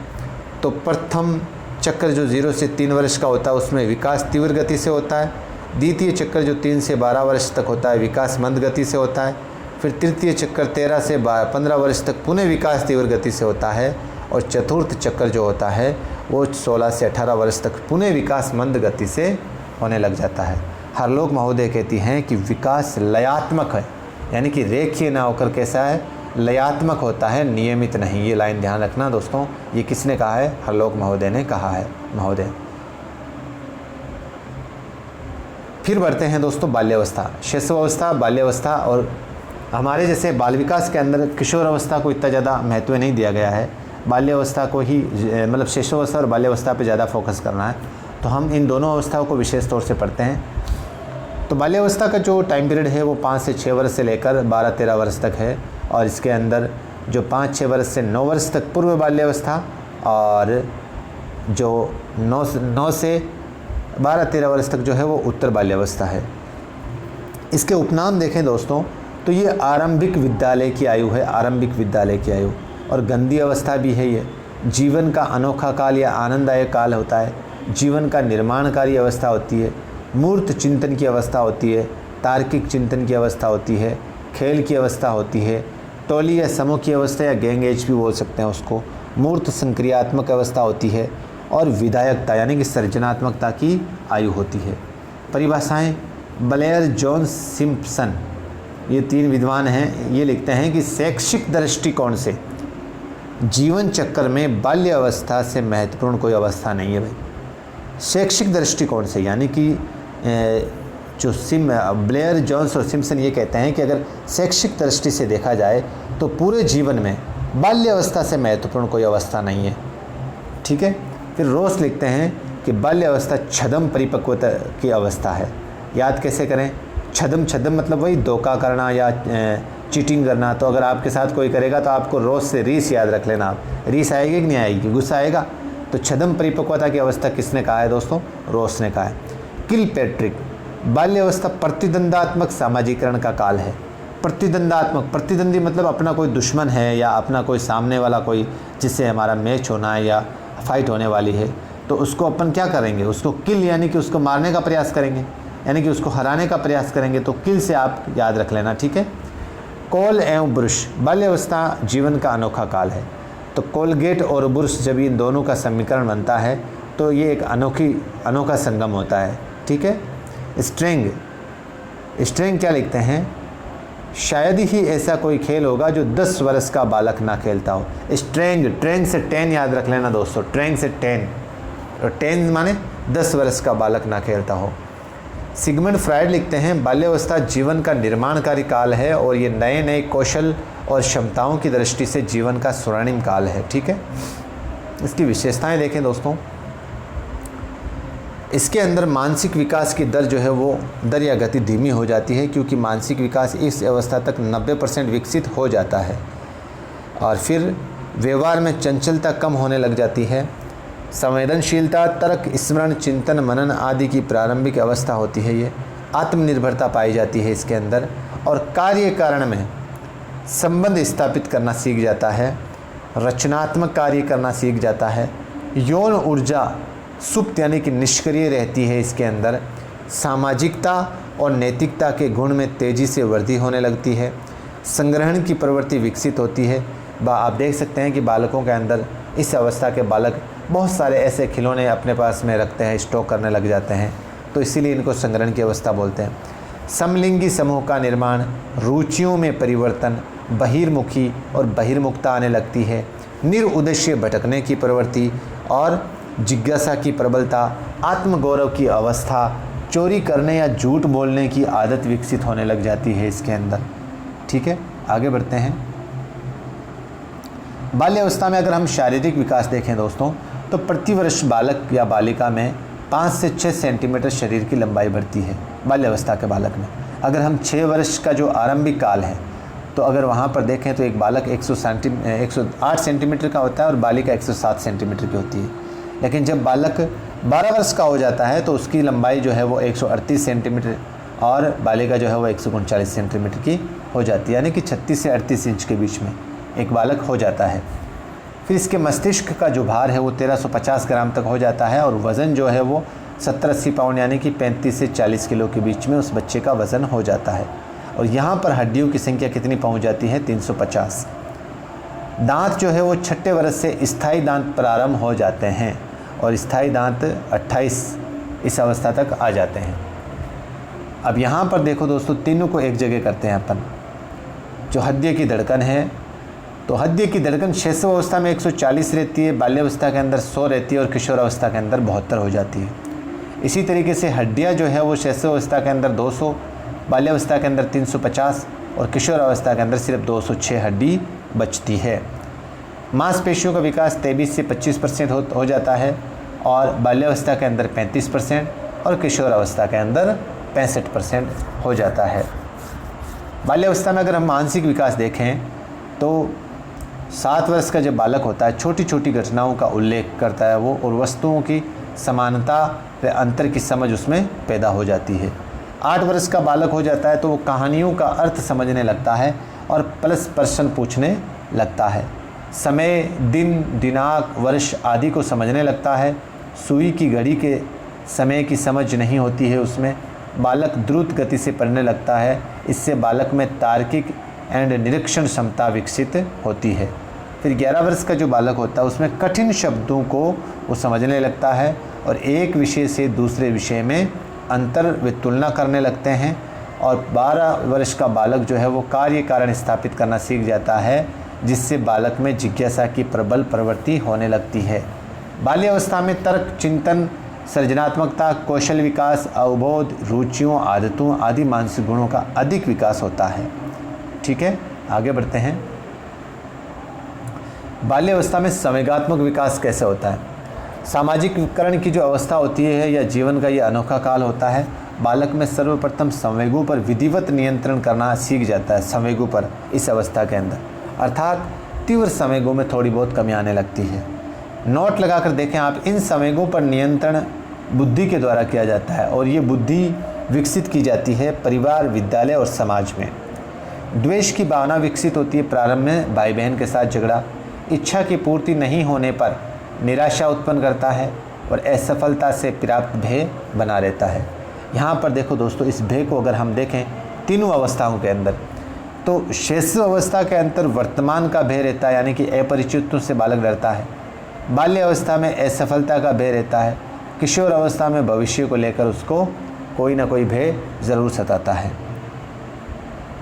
तो प्रथम चक्कर जो 0 से 3 वर्ष का होता है उसमें विकास तीव्र गति से होता है। द्वितीय चक्कर जो 3 से 12 वर्ष तक होता है विकास मंद गति से होता है। फिर तृतीय चक्कर 13 से 15 वर्ष तक पुनः विकास तीव्र गति से होता है, और चतुर्थ चक्कर जो होता है वो 16 से 18 वर्ष तक पुनः विकास मंद गति से होने लग जाता है। हरलोक महोदय कहती हैं कि विकास लयात्मक है, यानी कि रेखीय ना होकर कैसा है, लयात्मक होता है, नियमित नहीं। ये लाइन ध्यान रखना दोस्तों। ये किसने कहा है? हरलोक महोदय ने कहा है। महोदय। फिर बढ़ते हैं दोस्तों बाल्यावस्था, शैशव अवस्था, बाल्यावस्था, और हमारे जैसे बाल विकास के अंदर किशोर अवस्था को इतना ज़्यादा महत्व नहीं दिया गया है। बाल्यावस्था को ही मतलब शैशव अवस्था और बाल्यावस्था पे ज़्यादा फोकस करना है, तो हम इन दोनों अवस्थाओं को विशेष तौर से पढ़ते हैं। तो बाल्यावस्था का जो टाइम पीरियड है वो 5 से 6 वर्ष से लेकर 12-13 वर्ष तक है, और इसके अंदर जो 5-6 वर्ष से 9 वर्ष तक पूर्व बाल्यावस्था, और जो 9 से 12-13 वर्ष तक जो है वो उत्तर बाल्यावस्था है। इसके उपनाम देखें दोस्तों तो ये आरंभिक विद्यालय की आयु है, आरंभिक विद्यालय की आयु, और गंदी अवस्था भी है। ये जीवन का अनोखा काल या आनंददायक काल होता है, जीवन का निर्माणकारी अवस्था होती है, मूर्त चिंतन की अवस्था होती है, तार्किक चिंतन की अवस्था होती है, खेल की अवस्था होती है, टोली या समूह की अवस्था या गैंग एज भी बोल सकते हैं उसको, मूर्त संक्रियात्मक अवस्था होती है, और विधायकता यानी कि सृजनात्मकता की आयु होती है। परिभाषाएं ब्लेयर जोन्स सिम्पसन, ये 3 विद्वान हैं, ये लिखते हैं कि शैक्षिक दृष्टिकोण से जीवन चक्र में बाल्य अवस्था से महत्वपूर्ण कोई अवस्था नहीं है भाई। शैक्षिक दृष्टिकोण से यानी कि जो ब्लेयर जोन्स और सिम्पसन ये कहते हैं कि अगर शैक्षिक दृष्टि से देखा जाए तो पूरे जीवन में बाल्य अवस्था से महत्वपूर्ण कोई अवस्था नहीं है। ठीक है। फिर रोस लिखते हैं कि बाल्य अवस्था छद्म परिपक्वता की अवस्था है। याद कैसे करें? छद्म मतलब वही धोखा करना या चीटिंग करना। तो अगर आपके साथ कोई करेगा तो आपको रोज से रीस याद रख लेना। आप रीस आएगी कि नहीं आएगी? गुस्सा आएगा। तो तो छद्म परिपक्वता की अवस्था किसने कहा है दोस्तों? रोस ने कहा है। किलपैट्रिक, बाल्यावस्था प्रतिद्वंदात्मक सामाजिकरण का काल है। प्रतिद्वंदात्मक, प्रतिद्वंदी मतलब अपना कोई दुश्मन है या अपना कोई सामने वाला कोई जिससे हमारा मैच होना है या फाइट होने वाली है, तो उसको अपन क्या करेंगे? उसको किल यानी कि उसको मारने का प्रयास करेंगे, यानी कि उसको हराने का प्रयास करेंगे। तो किल से आप याद रख लेना, ठीक है। कोल एवं ब्रुश, बाल्यावस्था जीवन का अनोखा काल है। तो कोलगेट और ब्रुश जब इन दोनों का समीकरण बनता है तो ये एक अनोखा संगम होता है, ठीक है। स्ट्रेंग, स्ट्रेंग क्या लिखते हैं? शायद ही ऐसा कोई खेल होगा जो 10 वर्ष का बालक ना खेलता हो। स्ट्रेंग, ट्रेंग से 10 याद रख लेना दोस्तों, ट्रेंग से 10, और 10 माने 10 वर्ष का बालक ना खेलता हो। सिगमंड फ्रायड लिखते हैं बाल्यावस्था जीवन का निर्माणकारी काल है और ये नए नए कौशल और क्षमताओं की दृष्टि से जीवन का स्वर्णिम काल है, ठीक है। इसकी विशेषताएं देखें दोस्तों। इसके अंदर मानसिक विकास की दर जो है वो दर या गति धीमी हो जाती है, क्योंकि मानसिक विकास इस अवस्था तक 90% विकसित हो जाता है। और फिर व्यवहार में चंचलता कम होने लग जाती है। संवेदनशीलता, तर्क, स्मरण, चिंतन, मनन आदि की प्रारंभिक अवस्था होती है। ये आत्मनिर्भरता पाई जाती है इसके अंदर, और कार्य कारण में संबंध स्थापित करना सीख जाता है, रचनात्मक कार्य करना सीख जाता है। यौन ऊर्जा सुप्त यानी कि निष्क्रिय रहती है इसके अंदर। सामाजिकता और नैतिकता के गुण में तेज़ी से वृद्धि होने लगती है। संग्रहण की प्रवृत्ति विकसित होती है। आप देख सकते हैं कि बालकों के अंदर, इस अवस्था के बालक बहुत सारे ऐसे खिलौने अपने पास में रखते हैं, स्टॉक करने लग जाते हैं, तो इसीलिए इनको संग्रहण की अवस्था बोलते हैं। समलिंगी समूह का निर्माण, रुचियों में परिवर्तन, बहिर्मुखी और बहिर्मुखता आने लगती है। निरुद्देश्य भटकने की प्रवृत्ति और जिज्ञासा की प्रबलता, आत्मगौरव की अवस्था, चोरी करने या झूठ बोलने की आदत विकसित होने लग जाती है इसके अंदर, ठीक है। आगे बढ़ते हैं। बाल्यावस्था में अगर हम शारीरिक विकास देखें दोस्तों, तो प्रतिवर्ष बालक या बालिका में 5 से 6 सेंटीमीटर शरीर की लंबाई बढ़ती है बाल्यावस्था के बालक में। अगर हम 6 वर्ष का जो आरंभिक काल है, तो अगर वहाँ पर देखें तो एक बालक 108 सेंटीमीटर का होता है और बालिका 107 सेंटीमीटर की होती है। लेकिन जब बालक 12 वर्ष का हो जाता है तो उसकी लंबाई जो है वो 138 सेंटीमीटर और बालिका जो है वो 139 सेंटीमीटर की हो जाती है, यानी कि 36 से 38 इंच के बीच में एक बालक हो जाता है। फिर इसके मस्तिष्क का जो भार है वो 1350 ग्राम तक हो जाता है और वज़न जो है वो 70-80 पाउंड यानी कि 35 से 40 किलो के बीच में उस बच्चे का वज़न हो जाता है। और यहाँ पर हड्डियों की संख्या कितनी पहुँच जाती है? 350। दांत जो है वो 6ठे वर्ष से स्थायी दांत प्रारंभ हो जाते हैं और स्थायी दांत 28 इस अवस्था तक आ जाते हैं। अब यहाँ पर देखो दोस्तों, तीनों को एक जगह करते हैं अपन। जो हृदय की धड़कन है, तो हृदय की धड़कन शैशव अवस्था में 140 रहती है, बाल्यावस्था के अंदर 100 रहती है और किशोर अवस्था के अंदर 72 हो जाती है। इसी तरीके से हड्डियाँ जो है वो शैशव अवस्था के अंदर 200, बाल्यावस्था के अंदर 350 और किशोर अवस्था के अंदर सिर्फ 206 हड्डी बचती है। मांसपेशियों का विकास 23 से 25% हो जाता है और बाल्यावस्था के अंदर 35% और किशोर अवस्था के अंदर 65% हो जाता है। बाल्यावस्था में अगर हम मानसिक विकास देखें तो 7 वर्ष का जब बालक होता है, छोटी छोटी घटनाओं का उल्लेख करता है वो, और वस्तुओं की समानता व अंतर की समझ उसमें पैदा हो जाती है। 8 वर्ष का बालक हो जाता है तो वो कहानियों का अर्थ समझने लगता है और प्लस प्रश्न पूछने लगता है। समय, दिन, दिनांक, वर्ष आदि को समझने लगता है। सुई की घड़ी के समय की समझ नहीं होती है उसमें। बालक द्रुत गति से पढ़ने लगता है। इससे बालक में तार्किक एंड निरीक्षण क्षमता विकसित होती है। फिर 11 वर्ष का जो बालक होता है उसमें कठिन शब्दों को वो समझने लगता है और एक विषय से दूसरे विषय में अंतर व तुलना करने लगते हैं। और 12 वर्ष का बालक जो है वो कार्य कारण स्थापित करना सीख जाता है, जिससे बालक में जिज्ञासा की प्रबल प्रवृत्ति होने लगती है। बाल्यावस्था में तर्क, चिंतन, सृजनात्मकता, कौशल विकास, अवबोध, रुचियों, आदतों आदि मानसिक गुणों का अधिक विकास होता है, ठीक है। आगे बढ़ते हैं। बाल्यावस्था में संवेगात्मक विकास कैसे होता है? सामाजिककरण की जो अवस्था होती है या जीवन का ये अनोखा काल होता है। बालक में सर्वप्रथम संवेगों पर विधिवत नियंत्रण करना सीख जाता है। संवेगों पर इस अवस्था के अंदर, अर्थात तीव्र संवेगों में थोड़ी बहुत कमी आने लगती है। नोट लगाकर देखें आप, इन संवेगों पर नियंत्रण बुद्धि के द्वारा किया जाता है और ये बुद्धि विकसित की जाती है परिवार, विद्यालय और समाज में। द्वेष की भावना विकसित होती है प्रारंभ में भाई बहन के साथ झगड़ा, इच्छा की पूर्ति नहीं होने पर निराशा उत्पन्न करता है और असफलता से प्राप्त भय बना रहता है। यहाँ पर देखो दोस्तों, इस भय को अगर हम देखें तीनों अवस्थाओं के अंदर, तो शैशव अवस्था के अंदर वर्तमान का भय रहता है, यानी कि अपरिचितों से बालक डरता है। बाल्य अवस्था में असफलता का भय रहता है। किशोर अवस्था में भविष्य को लेकर उसको कोई ना कोई भय ज़रूर सताता है।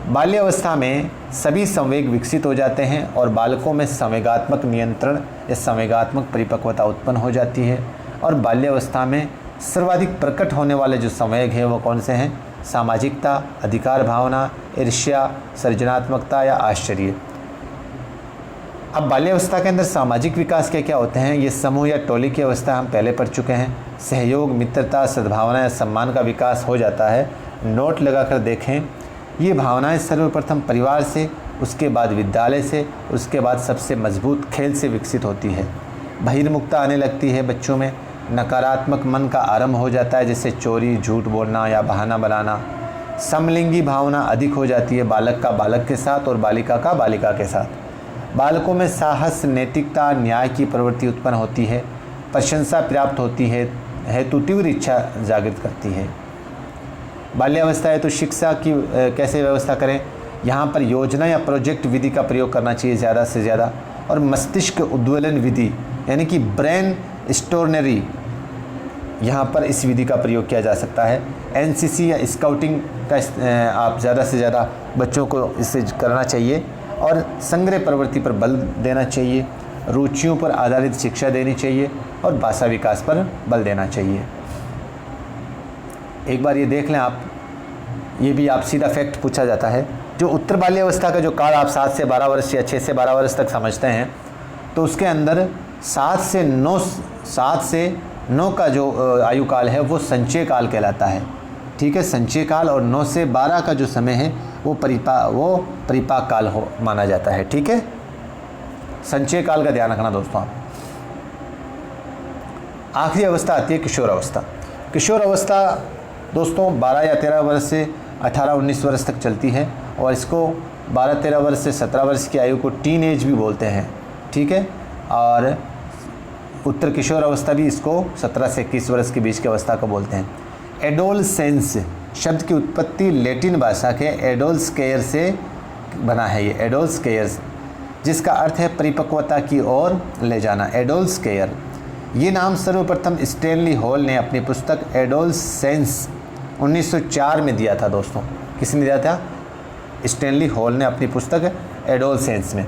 बाल्य अवस्था में सभी संवेग विकसित हो जाते हैं और बालकों में संवेगात्मक नियंत्रण या संवेगात्मक परिपक्वता उत्पन्न हो जाती है। और बाल्य अवस्था में सर्वाधिक प्रकट होने वाले जो संवेग हैं वो कौन से हैं? सामाजिकता, अधिकार भावना, ईर्ष्या, सृजनात्मकता या आश्चर्य। अब बाल्यावस्था के अंदर सामाजिक विकास के क्या होते हैं? ये समूह या टोली की अवस्था हम पहले पढ़ चुके हैं। सहयोग, मित्रता, सद्भावना या सम्मान का विकास हो जाता है। नोट लगाकर देखें, ये भावनाएं सर्वप्रथम परिवार से, उसके बाद विद्यालय से, उसके बाद सबसे मजबूत खेल से विकसित होती है। बहिर्मुखता आने लगती है बच्चों में, नकारात्मक मन का आरंभ हो जाता है, जैसे चोरी, झूठ बोलना या बहाना बनाना। समलिंगी भावना अधिक हो जाती है, बालक का बालक के साथ और बालिका का बालिका के साथ। बालकों में साहस, नैतिकता, न्याय की प्रवृत्ति उत्पन्न होती है। प्रशंसा प्राप्त होती है हेतु तीव्र इच्छा जागृत करती है। बाल्यावस्था है तो शिक्षा की कैसे व्यवस्था करें? यहाँ पर योजना या प्रोजेक्ट विधि का प्रयोग करना चाहिए ज़्यादा से ज़्यादा। और मस्तिष्क उद्वेलन विधि यानी कि ब्रेन स्टोरनरी, यहाँ पर इस विधि का प्रयोग किया जा सकता है। एनसीसी या स्काउटिंग का आप ज़्यादा से ज़्यादा बच्चों को इससे करना चाहिए। और संग्रह प्रवृत्ति पर बल देना चाहिए, रुचियों पर आधारित शिक्षा देनी चाहिए और भाषा विकास पर बल देना चाहिए। एक बार ये देख लें आप, ये भी आप सीधा फैक्ट पूछा जाता है। जो उत्तर बाल्यावस्था का जो काल आप 7 से 12 वर्ष या 6 से 12 वर्ष तक समझते हैं, तो उसके अंदर 7 से 9 का जो आयु काल है वो संचय काल कहलाता है। ठीक है, संचय काल। और 9 से 12 का जो समय है वो परिपाक काल हो माना जाता है। ठीक है, संचय काल का ध्यान रखना दोस्तों आप। आखिरी अवस्था आती है किशोर अवस्था। किशोर अवस्था दोस्तों 12 या 13 वर्ष से 18-19 वर्ष तक चलती है और इसको 12-13 वर्ष से 17 वर्ष की आयु को टीन एज भी बोलते हैं। ठीक है, और उत्तर किशोर अवस्था भी इसको 17 से 21 वर्ष के बीच की अवस्था को बोलते हैं। एडोलसेंस शब्द की उत्पत्ति लैटिन भाषा के एडोल्सकेयर से बना है। ये एडोल्सकेयर, जिसका अर्थ है परिपक्वता की ओर ले जाना। एडोल्सकेयर, ये नाम सर्वप्रथम स्टैनली हॉल ने अपनी पुस्तक एडोलसेंस 1904 में दिया था दोस्तों। किसने दिया था? स्टैनली हॉल ने अपनी पुस्तक एडोलसेंस में।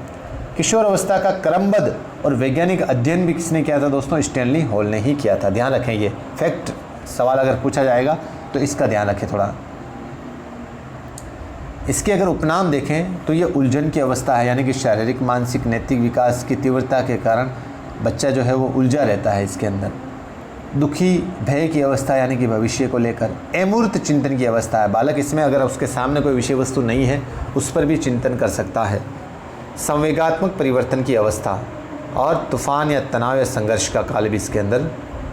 किशोर अवस्था का क्रमबद्ध और वैज्ञानिक अध्ययन भी किसने किया था दोस्तों? स्टैनली हॉल ने ही किया था। ध्यान रखें, ये फैक्ट सवाल अगर पूछा जाएगा तो इसका ध्यान रखें थोड़ा। इसके अगर उपनाम देखें तो ये उलझन की अवस्था है, यानी कि शारीरिक, मानसिक, नैतिक विकास की तीव्रता के कारण बच्चा जो है वो उलझा रहता है इसके अंदर। दुखी, भय की अवस्था यानी कि भविष्य को लेकर। अमूर्त चिंतन की अवस्था है, बालक इसमें अगर उसके सामने कोई विषय वस्तु नहीं है उस पर भी चिंतन कर सकता है। संवेगात्मक परिवर्तन की अवस्था और तूफान या तनाव या संघर्ष का काल भी इसके अंदर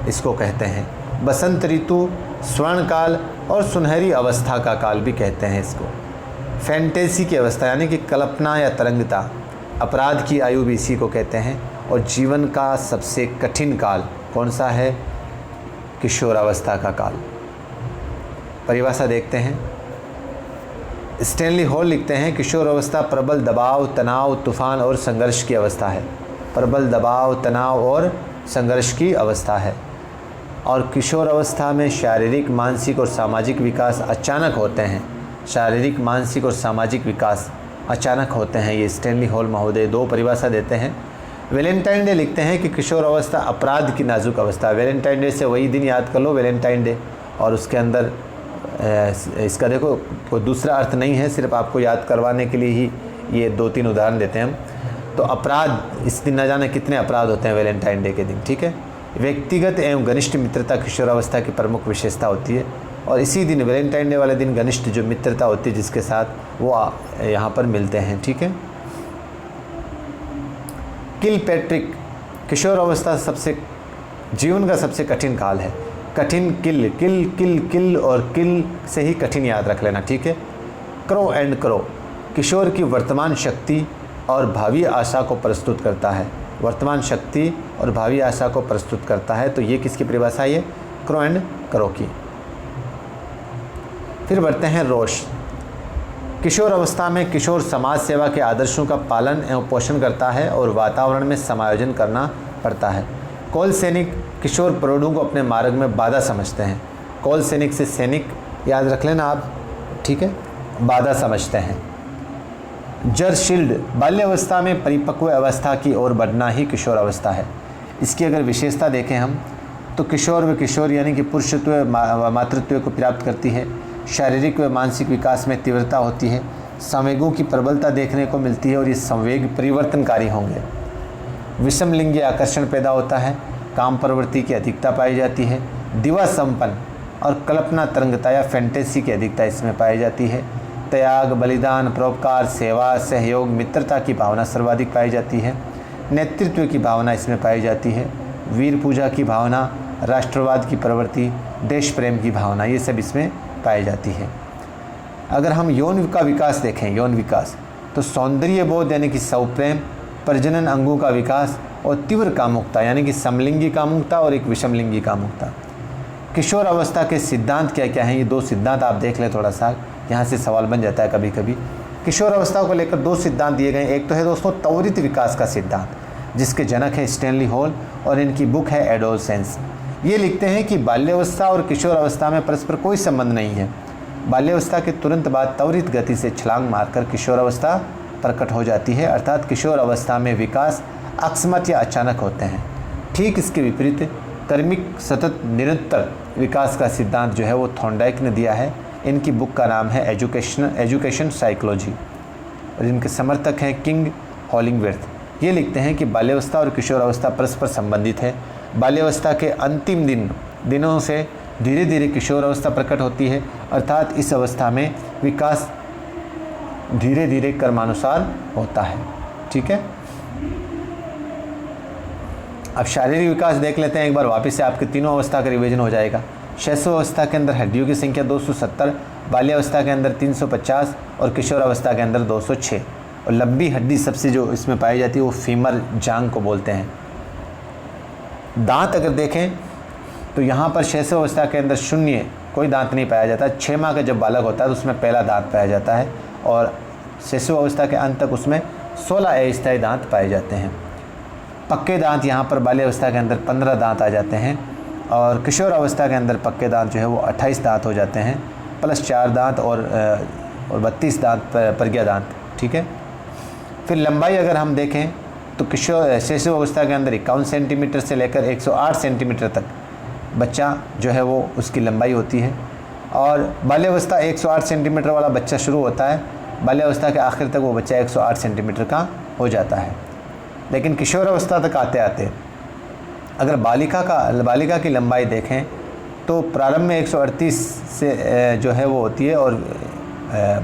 इसको कहते हैं। बसंत ऋतु, स्वर्ण काल और सुनहरी अवस्था का काल भी कहते हैं इसको। फैंटेसी की अवस्था यानी कि कल्पना या तरंगता। अपराध की आयु भी इसी को कहते हैं। और जीवन का सबसे कठिन काल कौन सा है? किशोरावस्था का काल। परिभाषा देखते हैं। स्टैनली हॉल लिखते हैं, किशोर अवस्था प्रबल दबाव, तनाव, तूफान और संघर्ष की अवस्था है। प्रबल दबाव, तनाव और संघर्ष की अवस्था है। और किशोर अवस्था में शारीरिक, मानसिक और सामाजिक विकास अचानक होते हैं। शारीरिक, मानसिक और सामाजिक विकास अचानक होते हैं। ये स्टैनली हॉल महोदय 2 परिभाषा देते हैं। वैलेंटाइन डे लिखते हैं कि किशोर अवस्था अपराध की नाजुक अवस्था। वैलेंटाइन डे से वही दिन याद कर लो, वैलेंटाइन डे, और उसके अंदर इसका देखो कोई दूसरा अर्थ नहीं है, सिर्फ आपको याद करवाने के लिए ही ये 2-3 उदाहरण देते हैं हम। तो अपराध, इस दिन न जाने कितने अपराध होते हैं वैलेंटाइन डे के दिन। ठीक है, व्यक्तिगत एवं घनिष्ठ मित्रता किशोरावस्था की प्रमुख विशेषता होती है। और इसी दिन वैलेंटाइन डे वाले दिन घनिष्ठ जो मित्रता होती है जिसके साथ वो यहाँ पर मिलते हैं। ठीक है, किलपैट्रिक किशोर अवस्था जीवन का सबसे कठिन काल है। कठिन किल किल किल किल और किल से ही कठिन याद रख लेना, ठीक है। क्रो एंड क्रो किशोर की वर्तमान शक्ति और भावी आशा को प्रस्तुत करता है। वर्तमान शक्ति और भावी आशा को प्रस्तुत करता है, तो ये किसकी परिभाषा है? क्रो एंड क्रो की। फिर बढ़ते हैं रोश। किशोर अवस्था में किशोर समाज सेवा के आदर्शों का पालन एवं पोषण करता है और वातावरण में समायोजन करना पड़ता है। कौल सैनिक किशोर प्रौढ़ों को अपने मार्ग में बाधा समझते हैं। कौल सैनिक से सैनिक याद रख लेना आप, ठीक है, बाधा समझते हैं। जरशील्ड बाल्यावस्था में परिपक्व अवस्था की ओर बढ़ना ही किशोर अवस्था है। इसकी अगर विशेषता देखें हम तो किशोर व किशोर यानी कि पुरुषत्व व मातृत्व को प्राप्त करती है। शारीरिक व मानसिक विकास में तीव्रता होती है। संवेगों की प्रबलता देखने को मिलती है और ये संवेग परिवर्तनकारी होंगे। विषम लिंगी आकर्षण पैदा होता है। काम प्रवृत्ति की अधिकता पाई जाती है। दिवा संपन्न और कल्पना तरंगता या फैंटेसी की अधिकता इसमें पाई जाती है। त्याग, बलिदान, परोपकार, सेवा, सहयोग, मित्रता की भावना सर्वाधिक पाई जाती है। नेतृत्व की भावना इसमें पाई जाती है। वीर पूजा की भावना, राष्ट्रवाद की प्रवृत्ति, देश प्रेम की भावना, ये सब इसमें पाई जाती है। अगर हम यौन का विकास देखें, यौन विकास, तो सौंदर्य बोध यानी कि स्वप्रेम, प्रजनन अंगों का विकास और तीव्र कामुकता यानी कि समलिंगी कामुकता और एक विषमलिंगी कामुकता। किशोर अवस्था के सिद्धांत क्या क्या हैं? ये दो सिद्धांत आप देख लें, थोड़ा सा यहाँ से सवाल बन जाता है कभी कभी। किशोर अवस्था को लेकर दो सिद्धांत दिए गए। एक तो है दोस्तों त्वरित विकास का सिद्धांत, जिसके जनक है स्टैनली हॉल और इनकी बुक है एडोलसेंस। ये लिखते हैं कि बाल्यावस्था और किशोर अवस्था में परस्पर कोई संबंध नहीं है। बाल्यावस्था के तुरंत बाद त्वरित गति से छलांग मारकर किशोर अवस्था प्रकट हो जाती है, अर्थात किशोर अवस्था में विकास अकस्मात या अचानक होते हैं। ठीक इसके विपरीत कर्मिक सतत निरंतर विकास का सिद्धांत जो है वो थॉर्नडाइक ने दिया है। इनकी बुक का नाम है एजुकेशन साइकोलॉजी और इनके समर्थक हैं किंग हॉलिंगवर्थ। ये लिखते हैं कि बाल्यावस्था और किशोर अवस्था परस्पर संबंधित है। बाल्यावस्था के अंतिम दिनों से धीरे धीरे किशोर अवस्था प्रकट होती है, अर्थात इस अवस्था में विकास धीरे धीरे कर्मानुसार होता है, ठीक है। अब शारीरिक विकास देख लेते हैं एक बार वापस से, आपके तीनों अवस्था का रिवीजन हो जाएगा। शैशव अवस्था के अंदर हड्डियों की संख्या 270, बाल्यावस्था के अंदर 350 और किशोर अवस्था के अंदर 206। और लंबी हड्डी सबसे जो इसमें पाई जाती है वो फीमर जांग को बोलते हैं। दांत अगर देखें तो यहाँ पर शैशव अवस्था के अंदर शून्य कोई दांत नहीं पाया जाता। 6 माह का जब बालक होता है तो उसमें पहला दांत पाया जाता है और शैशव अवस्था के अंत तक उसमें 16 अस्थायी दांत पाए जाते हैं। पक्के दांत यहाँ पर बाल्यावस्था के अंदर 15 दांत आ जाते हैं और किशोर अवस्था के अंदर पक्के दांत जो है वो 28 दांत हो जाते हैं, प्लस 4 दांत और 32 दांत प्रज्ञा दांत, ठीक है। फिर लंबाई अगर हम देखें तो शैशव अवस्था के अंदर 51 सेंटीमीटर से लेकर 108 सेंटीमीटर तक बच्चा जो है वो उसकी लंबाई होती है और बाल्यावस्था 108 सेंटीमीटर वाला बच्चा शुरू होता है, बाल्यावस्था के आखिर तक वो बच्चा 108 सेंटीमीटर का हो जाता है। लेकिन किशोर अवस्था तक आते आते अगर बालिका की लंबाई देखें तो प्रारंभ में 138 से जो है वो होती है और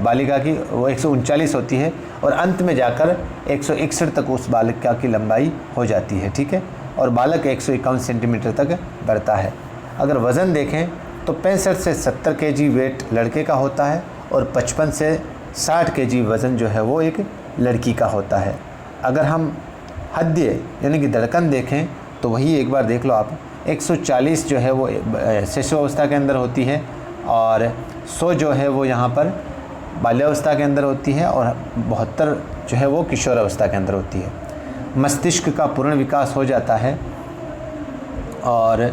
बालिका की वो 139 होती है और अंत में जाकर 161 तक उस बालिका की लंबाई हो जाती है, ठीक है। और बालक 151 सेंटीमीटर तक बढ़ता है। अगर वज़न देखें तो 65 से 70 केजी वेट लड़के का होता है और 55 से 60 केजी वज़न जो है वो एक लड़की का होता है। अगर हम हृदय यानी कि धड़कन देखें तो वही एक बार देख लो आप, 140 जो है वो शैशव अवस्था के अंदर होती है और 100 जो है वो यहाँ पर बाल्यावस्था के अंदर होती है और 72 जो है वो किशोर अवस्था के अंदर होती है। मस्तिष्क का पूर्ण विकास हो जाता है और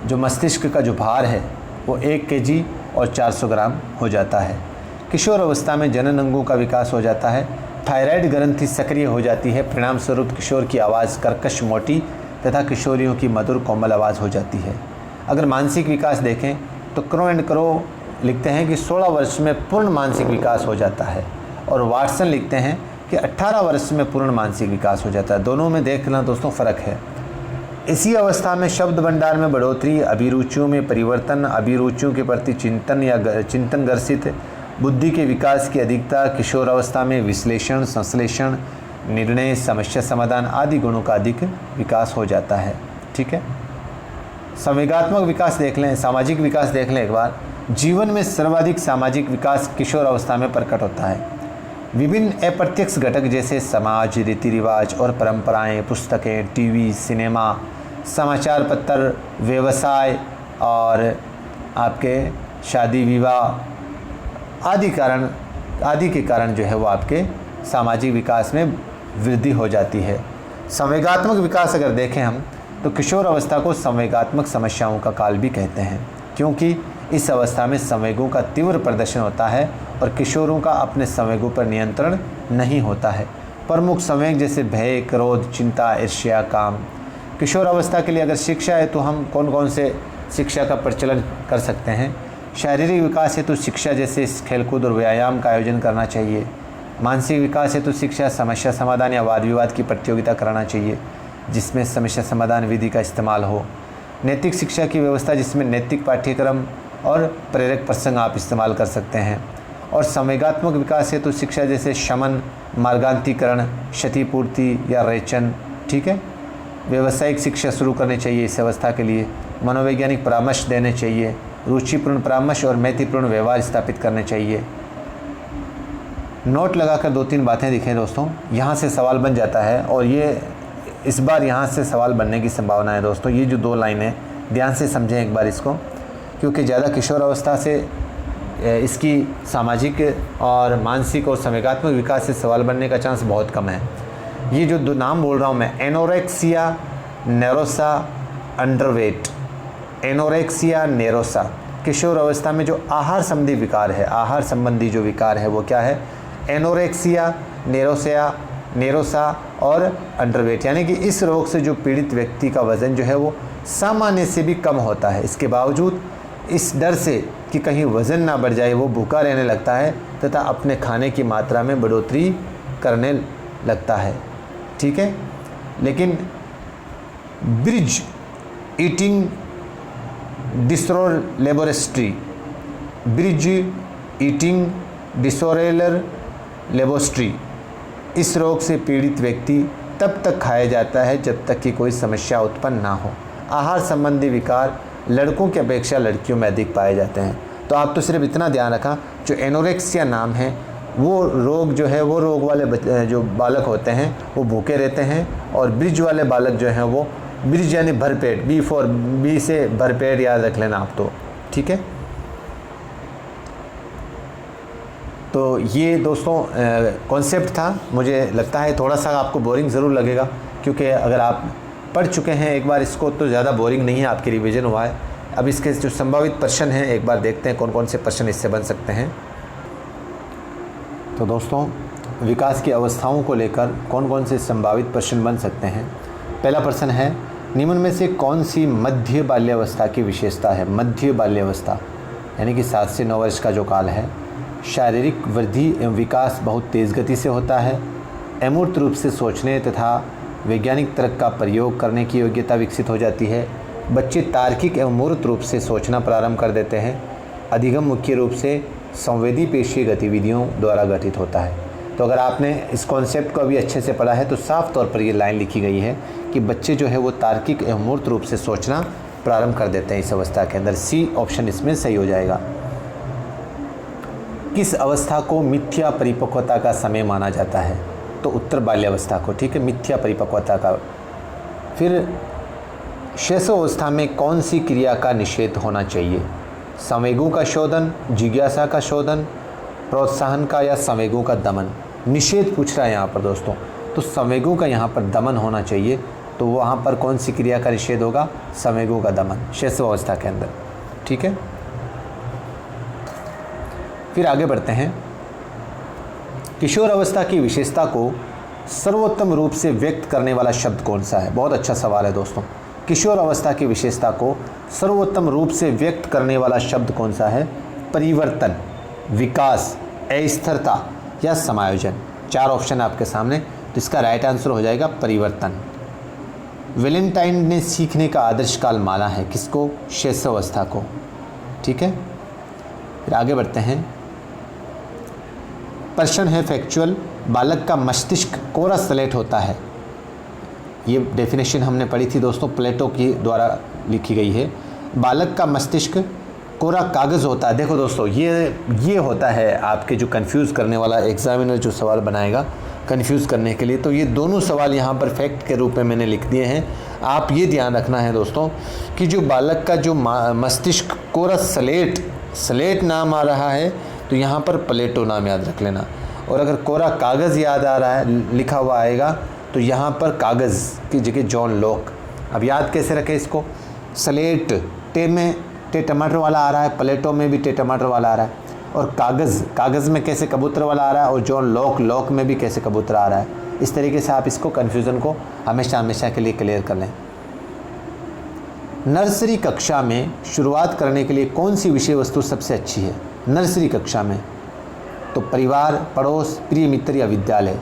जो मस्तिष्क का जो भार है वो 1 केजी और 400 ग्राम हो जाता है। किशोर अवस्था में जनन अंगों का विकास हो जाता है, थायराइड ग्रंथि सक्रिय हो जाती है, परिणाम स्वरूप किशोर की आवाज़ कर्कश मोटी तथा किशोरियों की मधुर कोमल आवाज़ हो जाती है। अगर मानसिक विकास देखें तो क्रो एंड क्रो लिखते हैं कि 16 वर्ष में पूर्ण मानसिक विकास हो जाता है और वाटसन लिखते हैं कि 18 वर्ष में पूर्ण मानसिक विकास हो जाता है। दोनों में देखना दोस्तों फ़र्क है। इसी अवस्था में शब्द भंडार में बढ़ोतरी, अभिरुचियों में परिवर्तन, अभिरुचियों के प्रति चिंतन ग्रसित, बुद्धि के विकास की अधिकता, किशोर अवस्था में विश्लेषण, संश्लेषण, निर्णय, समस्या समाधान आदि गुणों का अधिक विकास हो जाता है। ठीक है, संवेगात्मक विकास देख लें, सामाजिक विकास देख लें एक बार। जीवन में सर्वाधिक सामाजिक विकास किशोर अवस्था में प्रकट होता है। विभिन्न अप्रत्यक्ष घटक जैसे समाज, रीति रिवाज और परंपराएं, पुस्तकें, टीवी, सिनेमा, समाचार पत्र, व्यवसाय और आपके शादी विवाह आदि के कारण जो है वो आपके सामाजिक विकास में वृद्धि हो जाती है। संवेगात्मक विकास अगर देखें हम तो किशोर अवस्था को संवेगात्मक समस्याओं का काल भी कहते हैं, क्योंकि इस अवस्था में संवेगों का तीव्र प्रदर्शन होता है और किशोरों का अपने संवेगों पर नियंत्रण नहीं होता है। प्रमुख संवेग जैसे भय, क्रोध, चिंता, ईर्ष्या, काम। किशोर अवस्था के लिए अगर शिक्षा है तो हम कौन कौन से शिक्षा का प्रचलन कर सकते हैं? शारीरिक विकास हेतु शिक्षा जैसे खेलकूद और व्यायाम का आयोजन करना चाहिए। मानसिक विकास हेतु शिक्षा समस्या समाधान या वाद विवाद की प्रतियोगिता कराना चाहिए जिसमें समस्या समाधान विधि का इस्तेमाल हो। नैतिक शिक्षा की व्यवस्था जिसमें नैतिक पाठ्यक्रम और प्रेरक प्रसंग आप इस्तेमाल कर सकते हैं। और संवेगात्मक विकास हेतु शिक्षा जैसे शमन, मार्गांतीकरण, क्षतिपूर्ति या रेचन। ठीक है, व्यावसायिक शिक्षा शुरू करनी चाहिए इस अवस्था के लिए। मनोवैज्ञानिक परामर्श देने चाहिए। रुचिपूर्ण परामर्श और मैत्रीपूर्ण व्यवहार स्थापित करने चाहिए। नोट लगाकर 2-3 बातें दिखें दोस्तों, यहाँ से सवाल बन जाता है और ये इस बार यहाँ से सवाल बनने की संभावना है दोस्तों। ये जो 2 लाइनें ध्यान से समझें एक बार इसको, क्योंकि ज़्यादा किशोर अवस्था से इसकी सामाजिक और मानसिक और संवेगात्मक विकास से सवाल बनने का चांस बहुत कम है। ये जो 2 नाम बोल रहा हूँ मैं, एनोरेक्सिया नेरोसा, अंडरवेट। एनोरेक्सिया नेरोसा किशोर अवस्था में जो आहार संबंधी विकार है, आहार संबंधी जो विकार है वो क्या है? एनोरेक्सिया नेरोसा और अंडरवेट, यानी कि इस रोग से जो पीड़ित व्यक्ति का वज़न जो है वो सामान्य से भी कम होता है। इसके बावजूद इस डर से कि कहीं वज़न ना बढ़ जाए वो भूखा रहने लगता है तथा अपने खाने की मात्रा में बढ़ोतरी करने लगता है। ठीक है, लेकिन ब्रिज ईटिंग डिसऑर्डर लेबोरेटरी, इस रोग से पीड़ित व्यक्ति तब तक खाया जाता है जब तक कि कोई समस्या उत्पन्न ना हो। आहार संबंधी विकार लड़कों की अपेक्षा लड़कियों में अधिक पाए जाते हैं। तो आप तो सिर्फ इतना ध्यान रखा, जो एनोरेक्सिया नाम है वो रोग जो है वो रोग वाले जो बालक होते हैं वो भूखे रहते हैं, और ब्रिज वाले बालक जो हैं वो, ब्रिज यानी भरपेट, बी से भरपेट याद रख लेना आप तो। ठीक है, तो ये दोस्तों कॉन्सेप्ट था। मुझे लगता है थोड़ा सा आपको बोरिंग ज़रूर लगेगा, क्योंकि अगर आप पढ़ चुके हैं एक बार इसको तो ज़्यादा बोरिंग नहीं है, आपकी रिवीजन हुआ है। अब इसके जो संभावित प्रश्न हैं एक बार देखते हैं कौन कौन से प्रश्न इससे बन सकते हैं। तो दोस्तों, विकास की अवस्थाओं को लेकर कौन कौन से संभावित प्रश्न बन सकते हैं। पहला प्रश्न है, निम्न में से कौन सी मध्य बाल्यावस्था की विशेषता है? मध्य बाल्यावस्था यानी कि 7 से 9 वर्ष का जो काल है। शारीरिक वृद्धि एवं विकास बहुत तेज़ गति से होता है। अमूर्त रूप से सोचने तथा वैज्ञानिक तर्क का प्रयोग करने की योग्यता विकसित हो जाती है। बच्चे तार्किक एवं मूर्त रूप से सोचना प्रारंभ कर देते हैं। अधिगम मुख्य रूप से संवेदी पेशीय गतिविधियों द्वारा गठित होता है। तो अगर आपने इस कॉन्सेप्ट को अभी अच्छे से पढ़ा है तो साफ तौर पर ये लाइन लिखी गई है कि बच्चे जो है वो तार्किक एवं मूर्त रूप से सोचना प्रारंभ कर देते हैं इस अवस्था के अंदर। सी ऑप्शन इसमें सही हो जाएगा। किस अवस्था को मिथ्या परिपक्वता का समय माना जाता है? तो उत्तर बाल्यावस्था को। ठीक है, मिथ्या परिपक्वता का। फिर शैशवावस्था में कौन सी क्रिया का निषेध होना चाहिए? संवेगों का शोधन, जिज्ञासा का शोधन, प्रोत्साहन का या संवेगों का दमन? निषेध पूछ रहा है यहाँ पर दोस्तों, तो संवेगों का यहाँ पर दमन होना चाहिए। तो वहाँ पर कौन सी क्रिया का निषेध होगा? संवेगों का दमन, शैशवावस्था के अंदर। ठीक है, फिर आगे बढ़ते हैं। किशोर अवस्था की विशेषता को सर्वोत्तम रूप से व्यक्त करने वाला शब्द कौन सा है? बहुत अच्छा सवाल है दोस्तों। किशोर अवस्था की विशेषता को सर्वोत्तम रूप से व्यक्त करने वाला शब्द कौन सा है? परिवर्तन, विकास, अस्थिरता या समायोजन। 4 ऑप्शन आपके सामने, तो इसका राइट आंसर हो जाएगा परिवर्तन। वैलेंटाइन ने सीखने का आदर्श काल माना है किसको? शैशवावस्था को। ठीक है, फिर आगे बढ़ते हैं। प्रश्न है फैक्चुअल, बालक का मस्तिष्क कोरा स्लेट होता है। ये डेफिनेशन हमने पढ़ी थी दोस्तों, प्लेटो की द्वारा लिखी गई है। बालक का मस्तिष्क कोरा कागज़ होता है। देखो दोस्तों, ये होता है आपके जो कंफ्यूज करने वाला एग्जामिनर जो सवाल बनाएगा कंफ्यूज करने के लिए। तो ये दोनों सवाल यहाँ पर फैक्ट के रूप में मैंने लिख दिए हैं। आप ये ध्यान रखना है दोस्तों कि जो बालक का जो मस्तिष्क कोरा स्लेट नाम आ रहा है तो यहाँ पर प्लेटो नाम याद रख लेना। और अगर कोरा कागज़ याद आ रहा है लिखा हुआ आएगा तो यहाँ पर कागज़ की जगह जॉन लॉक। अब याद कैसे रखें इसको, स्लेट टे में टे टमाटर वाला आ रहा है, प्लेटो में भी टे टमाटर वाला आ रहा है, और कागज़ में कैसे कबूतर वाला आ रहा है, और जॉन लॉक में भी कैसे कबूतर आ रहा है। इस तरीके से आप इसको कन्फ्यूज़न को हमेशा के लिए क्लियर कर लें। नर्सरी कक्षा में शुरुआत करने के लिए कौन सी विषय वस्तु सबसे अच्छी है? नर्सरी कक्षा में तो परिवार, पड़ोस, प्रिय मित्र या विद्यालय।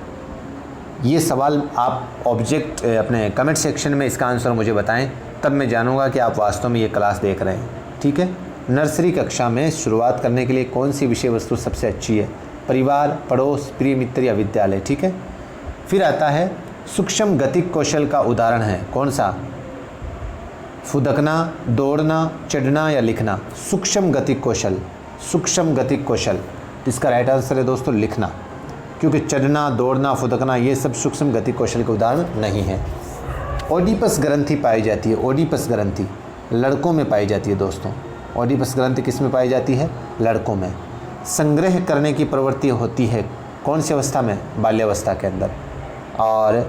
ये सवाल आप ऑब्जेक्ट अपने कमेंट सेक्शन में इसका आंसर मुझे बताएं, तब मैं जानूंगा कि आप वास्तव में ये क्लास देख रहे हैं। ठीक है, नर्सरी कक्षा में शुरुआत करने के लिए कौन सी विषय वस्तु सबसे अच्छी है? परिवार, पड़ोस, प्रिय मित्र या विद्यालय। ठीक है, फिर आता है सूक्ष्म गतिक कौशल का उदाहरण है कौन सा? फुदकना, दौड़ना, चढ़ना या लिखना। सूक्ष्म गतिक कौशल, तो इसका राइट आंसर है दोस्तों लिखना, क्योंकि चढ़ना, दौड़ना, फुदकना ये सब सूक्ष्म गतिक कौशल के उदाहरण नहीं है। ओडिपस ग्रंथि पाई जाती है, ओडिपस ग्रंथि लड़कों में पाई जाती है दोस्तों। ओडिपस ग्रंथि किस में पाई जाती है? लड़कों में। संग्रह करने की प्रवृत्ति होती है कौन सी अवस्था में? बाल्यावस्था के अंदर। और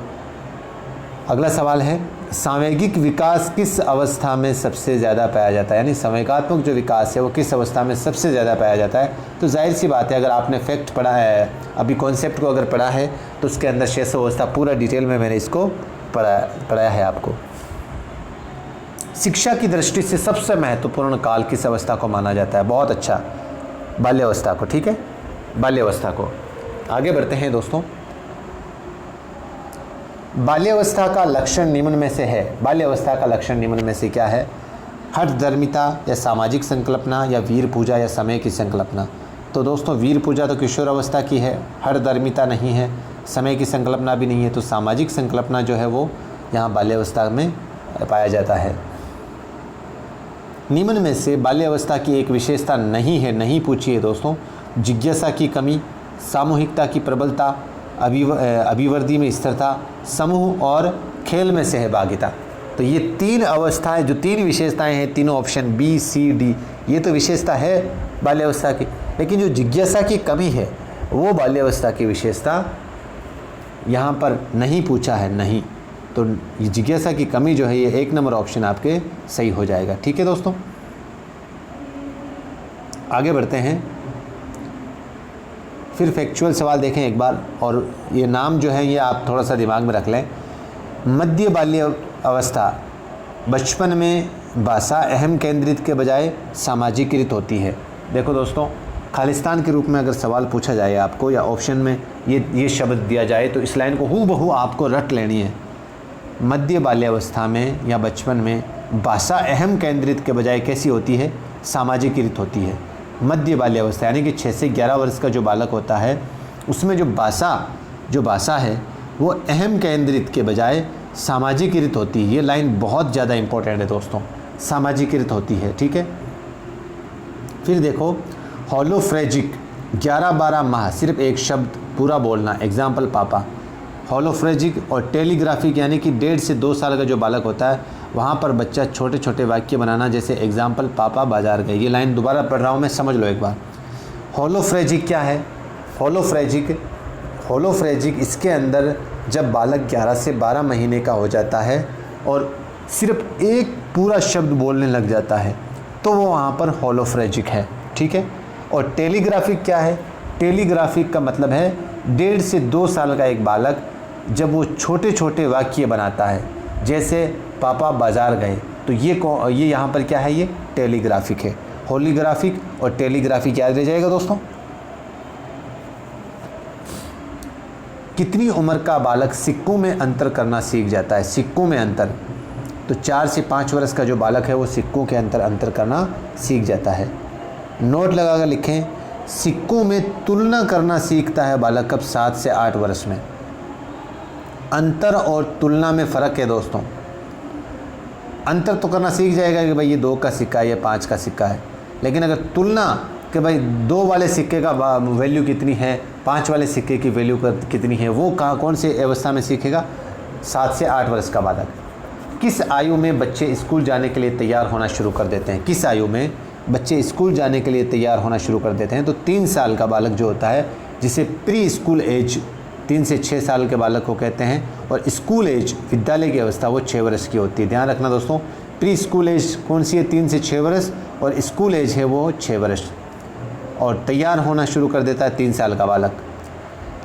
अगला सवाल है सांवेगिक विकास किस अवस्था में सबसे ज़्यादा पाया जाता है? यानी संवेगात्मक जो विकास है वो किस अवस्था में सबसे ज़्यादा पाया जाता है? तो जाहिर सी बात है, अगर आपने फैक्ट पढ़ा है, अभी कॉन्सेप्ट को अगर पढ़ा है तो उसके अंदर शेष अवस्था पूरा डिटेल में मैंने इसको पढ़ाया है आपको। शिक्षा की दृष्टि से सबसे महत्वपूर्ण काल किस अवस्था को माना जाता है? बहुत अच्छा, बाल्यावस्था को। ठीक है, बाल्यावस्था को। आगे बढ़ते हैं दोस्तों। बाल्यावस्था का लक्षण निम्न में से है। बाल्यावस्था का लक्षण निम्न में से क्या है? हठधर्मिता या सामाजिक संकल्पना या वीर पूजा या समय की संकल्पना। तो दोस्तों वीर पूजा तो किशोर अवस्था की है, हठधर्मिता नहीं है, समय की संकल्पना भी नहीं है, तो सामाजिक संकल्पना जो है वो यहाँ बाल्यावस्था में पाया जाता है। निम्न में से बाल्यावस्था की एक विशेषता नहीं पूछी है दोस्तों। जिज्ञासा की कमी, सामूहिकता की प्रबलता, अभिवृद्धि में स्थिरता, समूह और खेल में सहभागिता। तो ये तीन अवस्थाएं, जो तीन विशेषताएं हैं, तीनों ऑप्शन बी, सी, डी, ये तो विशेषता है बाल्यावस्था की। लेकिन जो जिज्ञासा की कमी है वो बाल्यावस्था की विशेषता यहाँ पर नहीं पूछा है, नहीं। तो ये जिज्ञासा की कमी जो है ये 1 नंबर ऑप्शन आपके सही हो जाएगा। ठीक है दोस्तों, आगे बढ़ते हैं। फिर फैक्चुअल सवाल देखें एक बार, और ये नाम जो है ये आप थोड़ा सा दिमाग में रख लें। मध्य बाल्य अवस्था, बचपन में भाषा अहम केंद्रित के बजाय सामाजिकीकृत होती है। देखो दोस्तों, खालिस्तान के रूप में अगर सवाल पूछा जाए आपको, या ऑप्शन में ये शब्द दिया जाए, तो इस लाइन को हूबहू आपको रट लेनी है। मध्य बाल्यावस्था में या बचपन में भाषा अहम केंद्रित के बजाय कैसी होती है? सामाजिकीकृत होती है। मध्य बाल्यावस्था यानी कि 6 से 11 वर्ष का जो बालक होता है उसमें जो भाषा है वो अहम केंद्रित के बजाय सामाजिकीकृत होती है। ये लाइन बहुत ज़्यादा इंपॉर्टेंट है दोस्तों, सामाजिकीकृत होती है। ठीक है, फिर देखो होलोफ्रेजिक, 11-12 माह सिर्फ एक शब्द पूरा बोलना, एग्जाम्पल पापा। होलोफ्रेजिक और टेलीग्राफिक यानी कि 1.5 से 2 साल का जो बालक होता है वहाँ पर बच्चा छोटे छोटे वाक्य बनाना, जैसे एग्जाम्पल पापा बाजार गए। ये लाइन दोबारा पढ़ रहा हूँ मैं, समझ लो एक बार। होलोफ्रेजिक क्या है? होलोफ्रेजिक इसके अंदर जब बालक 11 से 12 महीने का हो जाता है और सिर्फ एक पूरा शब्द बोलने लग जाता है तो वो वहाँ पर होलोफ्रेजिक है। ठीक है, और टेलीग्राफिक क्या है? टेलीग्राफिक का मतलब है 1.5 से 2 साल का एक बालक जब वो छोटे छोटे वाक्य बनाता है, जैसे पापा बाजार गए, तो ये यहाँ पर क्या है? ये टेलीग्राफिक है। होलीग्राफिक और टेलीग्राफिक याद रह जाएगा दोस्तों। कितनी उम्र का बालक सिक्कों में अंतर करना सीख जाता है? सिक्कों में अंतर, तो 4 से 5 वर्ष का जो बालक है वो सिक्कों के अंतर करना सीख जाता है। नोट लगाकर लिखें, सिक्कों में तुलना करना सीखता है बालक कब? 7 से 8 वर्ष में। अंतर और तुलना में फ़र्क है दोस्तों। अंतर तो करना सीख जाएगा कि भाई ये 2 का सिक्का है, ये 5 का सिक्का है, लेकिन अगर तुलना कि भाई 2 वाले सिक्के का वैल्यू कितनी है, 5 वाले सिक्के की वैल्यू कितनी है, वो कौन सी अवस्था में सीखेगा? 7 से 8 वर्ष का बालक। किस आयु में बच्चे स्कूल जाने के लिए तैयार होना शुरू कर देते हैं? किस आयु में बच्चे स्कूल जाने के लिए तैयार होना शुरू कर देते हैं? तो 3 साल का बालक जो होता है, जिसे प्री स्कूल एज 3 से 6 साल के बालक को कहते हैं, और स्कूल एज विद्यालय की अवस्था वो 6 वर्ष की होती है। ध्यान रखना दोस्तों, प्री स्कूल एज कौन सी है? 3 से 6 वर्ष, और स्कूल एज है वो 6 वर्ष। और तैयार होना शुरू कर देता है 3 साल का बालक।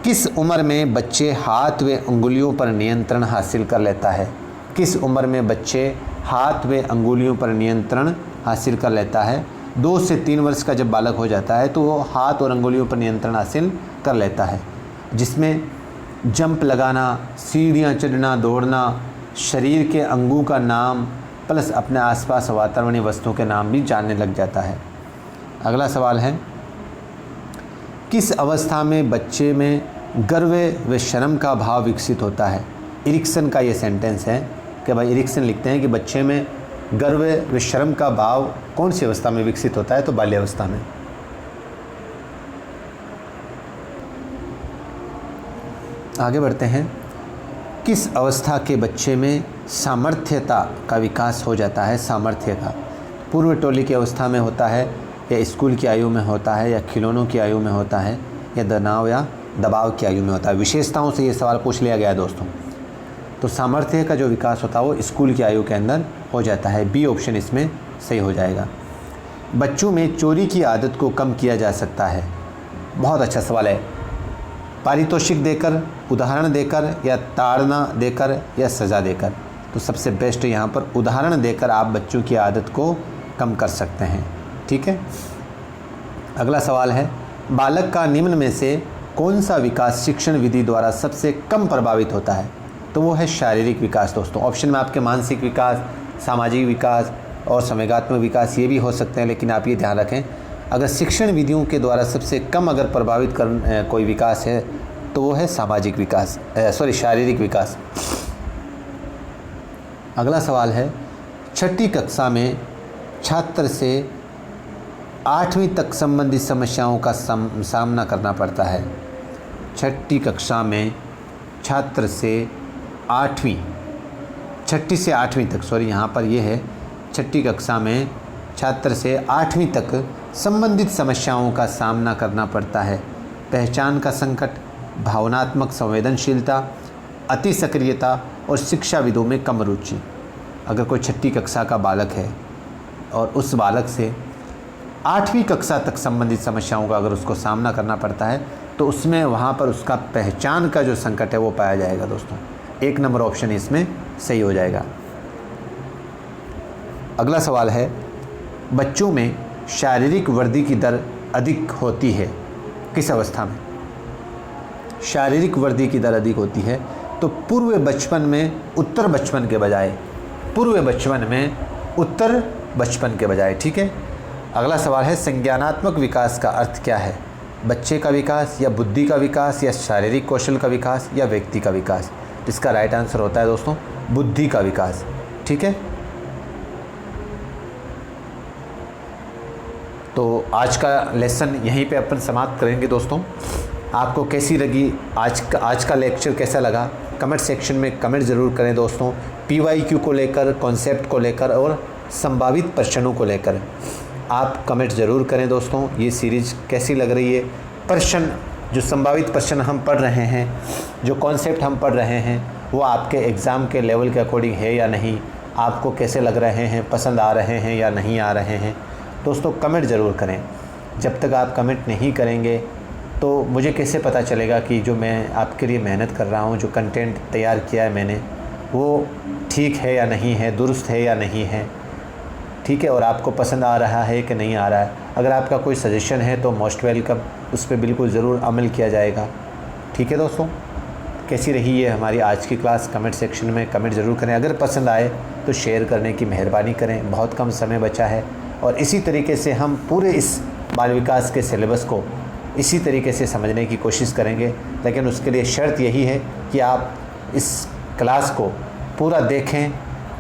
किस उम्र में बच्चे हाथ व अंगुलियों पर नियंत्रण हासिल कर लेता है? किस उम्र में बच्चे हाथ व अंगुलियों पर नियंत्रण हासिल कर लेता है? 2 से 3 वर्ष का जब बालक हो जाता है तो वो हाथ और अंगुलियों पर नियंत्रण हासिल कर लेता है, जिसमें जंप लगाना, सीढ़ियाँ चढ़ना, दौड़ना, शरीर के अंगों का नाम प्लस अपने आसपास वातावरणीय वस्तुओं के नाम भी जानने लग जाता है। अगला सवाल है, किस अवस्था में बच्चे में गर्व व शर्म का भाव विकसित होता है? इरिक्सन का ये सेंटेंस है कि भाई इरिक्सन लिखते हैं कि बच्चे में गर्व व शर्म का भाव कौन सी अवस्था में विकसित होता है? तो बाल्यावस्था में। आगे बढ़ते हैं, किस अवस्था के बच्चे में सामर्थ्यता का विकास हो जाता है? सामर्थ्य का पूर्व टोली की अवस्था में होता है, या स्कूल की आयु में होता है, या खिलौनों की आयु में होता है, या तनाव या दबाव की आयु में होता है? विशेषताओं से ये सवाल पूछ लिया गया है दोस्तों। तो सामर्थ्य का जो विकास होता है वो स्कूल की आयु के अंदर हो जाता है। बी ऑप्शन इसमें सही हो जाएगा। बच्चों में चोरी की आदत को कम किया जा सकता है? बहुत अच्छा सवाल है। पारितोषिक देकर, उदाहरण देकर, या ताड़ना देकर, या सज़ा देकर? तो सबसे बेस्ट यहाँ पर उदाहरण देकर आप बच्चों की आदत को कम कर सकते हैं। ठीक है। अगला सवाल है, बालक का निम्न में से कौन सा विकास शिक्षण विधि द्वारा सबसे कम प्रभावित होता है? तो वो है शारीरिक विकास दोस्तों। ऑप्शन में आपके मानसिक विकास, सामाजिक विकास और संवेगात्मक विकास ये भी हो सकते हैं, लेकिन आप ये ध्यान रखें, अगर शिक्षण विधियों के द्वारा सबसे कम अगर प्रभावित कोई विकास है तो वो है सामाजिक विकास, शारीरिक विकास। अगला सवाल है, 6ठी कक्षा में छात्र से 8वीं तक संबंधित समस्याओं का सामना करना पड़ता है। 6ठी कक्षा में छात्र से 6ठी से 8वीं तक, यहाँ पर ये है 6ठी कक्षा में छात्र से 8वीं तक संबंधित समस्याओं का सामना करना पड़ता है। पहचान का संकट, भावनात्मक संवेदनशीलता, अति सक्रियता और शिक्षाविदों में कम रुचि। अगर कोई 6ठी कक्षा का बालक है और उस बालक से 8वीं कक्षा तक संबंधित समस्याओं का अगर उसको सामना करना पड़ता है तो उसमें वहाँ पर उसका पहचान का जो संकट है वो पाया जाएगा दोस्तों। 1 नंबर ऑप्शन इसमें सही हो जाएगा। अगला सवाल है, बच्चों में शारीरिक वृद्धि की दर अधिक होती है किस अवस्था में? शारीरिक वृद्धि की दर अधिक होती है तो पूर्व बचपन में उत्तर बचपन के बजाय, पूर्व बचपन में उत्तर बचपन के बजाय। ठीक है। अगला सवाल है, संज्ञानात्मक विकास का अर्थ क्या है? बच्चे का विकास, या बुद्धि का विकास, या शारीरिक कौशल का विकास, या व्यक्ति का विकास? इसका राइट आंसर होता है दोस्तों बुद्धि का विकास। ठीक है। तो आज का लेसन यहीं पे अपन समाप्त करेंगे दोस्तों। आपको कैसी लगी आज का लेक्चर, कैसा लगा? कमेंट सेक्शन में कमेंट ज़रूर करें दोस्तों। PYQ को लेकर, कॉन्सेप्ट को लेकर और संभावित प्रश्नों को लेकर आप कमेंट ज़रूर करें दोस्तों। ये सीरीज़ कैसी लग रही है? प्रश्न, जो संभावित प्रश्न हम पढ़ रहे हैं, जो कॉन्सेप्ट हम पढ़ रहे हैं, वो आपके एग्ज़ाम के लेवल के अकॉर्डिंग है या नहीं? आपको कैसे लग रहे हैं? पसंद आ रहे हैं या नहीं आ रहे हैं? दोस्तों कमेंट ज़रूर करें। जब तक आप कमेंट नहीं करेंगे तो मुझे कैसे पता चलेगा कि जो मैं आपके लिए मेहनत कर रहा हूँ, जो कंटेंट तैयार किया है मैंने, वो ठीक है या नहीं है, दुरुस्त है या नहीं है? ठीक है। और आपको पसंद आ रहा है कि नहीं आ रहा है? अगर आपका कोई सजेशन है तो मोस्ट वेलकम, उस पर बिल्कुल ज़रूर अमल किया जाएगा। ठीक है दोस्तों, कैसी रही है हमारी आज की क्लास? कमेंट सेक्शन में कमेंट ज़रूर करें। अगर पसंद आए तो शेयर करने की मेहरबानी करें, बहुत कम समय बचा है। और इसी तरीके से हम पूरे इस बाल विकास के सिलेबस को इसी तरीके से समझने की कोशिश करेंगे, लेकिन उसके लिए शर्त यही है कि आप इस क्लास को पूरा देखें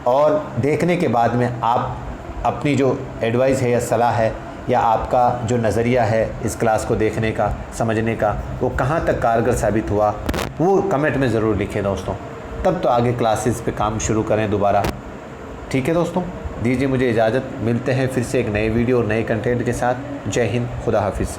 और देखने के बाद में आप अपनी जो एडवाइस है या सलाह है या आपका जो नज़रिया है इस क्लास को देखने का, समझने का, वो कहाँ तक कारगर साबित हुआ वो कमेंट में ज़रूर लिखें दोस्तों। तब तो आगे क्लासेस पे काम शुरू करें दोबारा। ठीक है दोस्तों, दीजिए मुझे इजाज़त। मिलते हैं फिर से एक नए वीडियो और नए कंटेंट के साथ। जय हिंद, खुदा हाफिज़।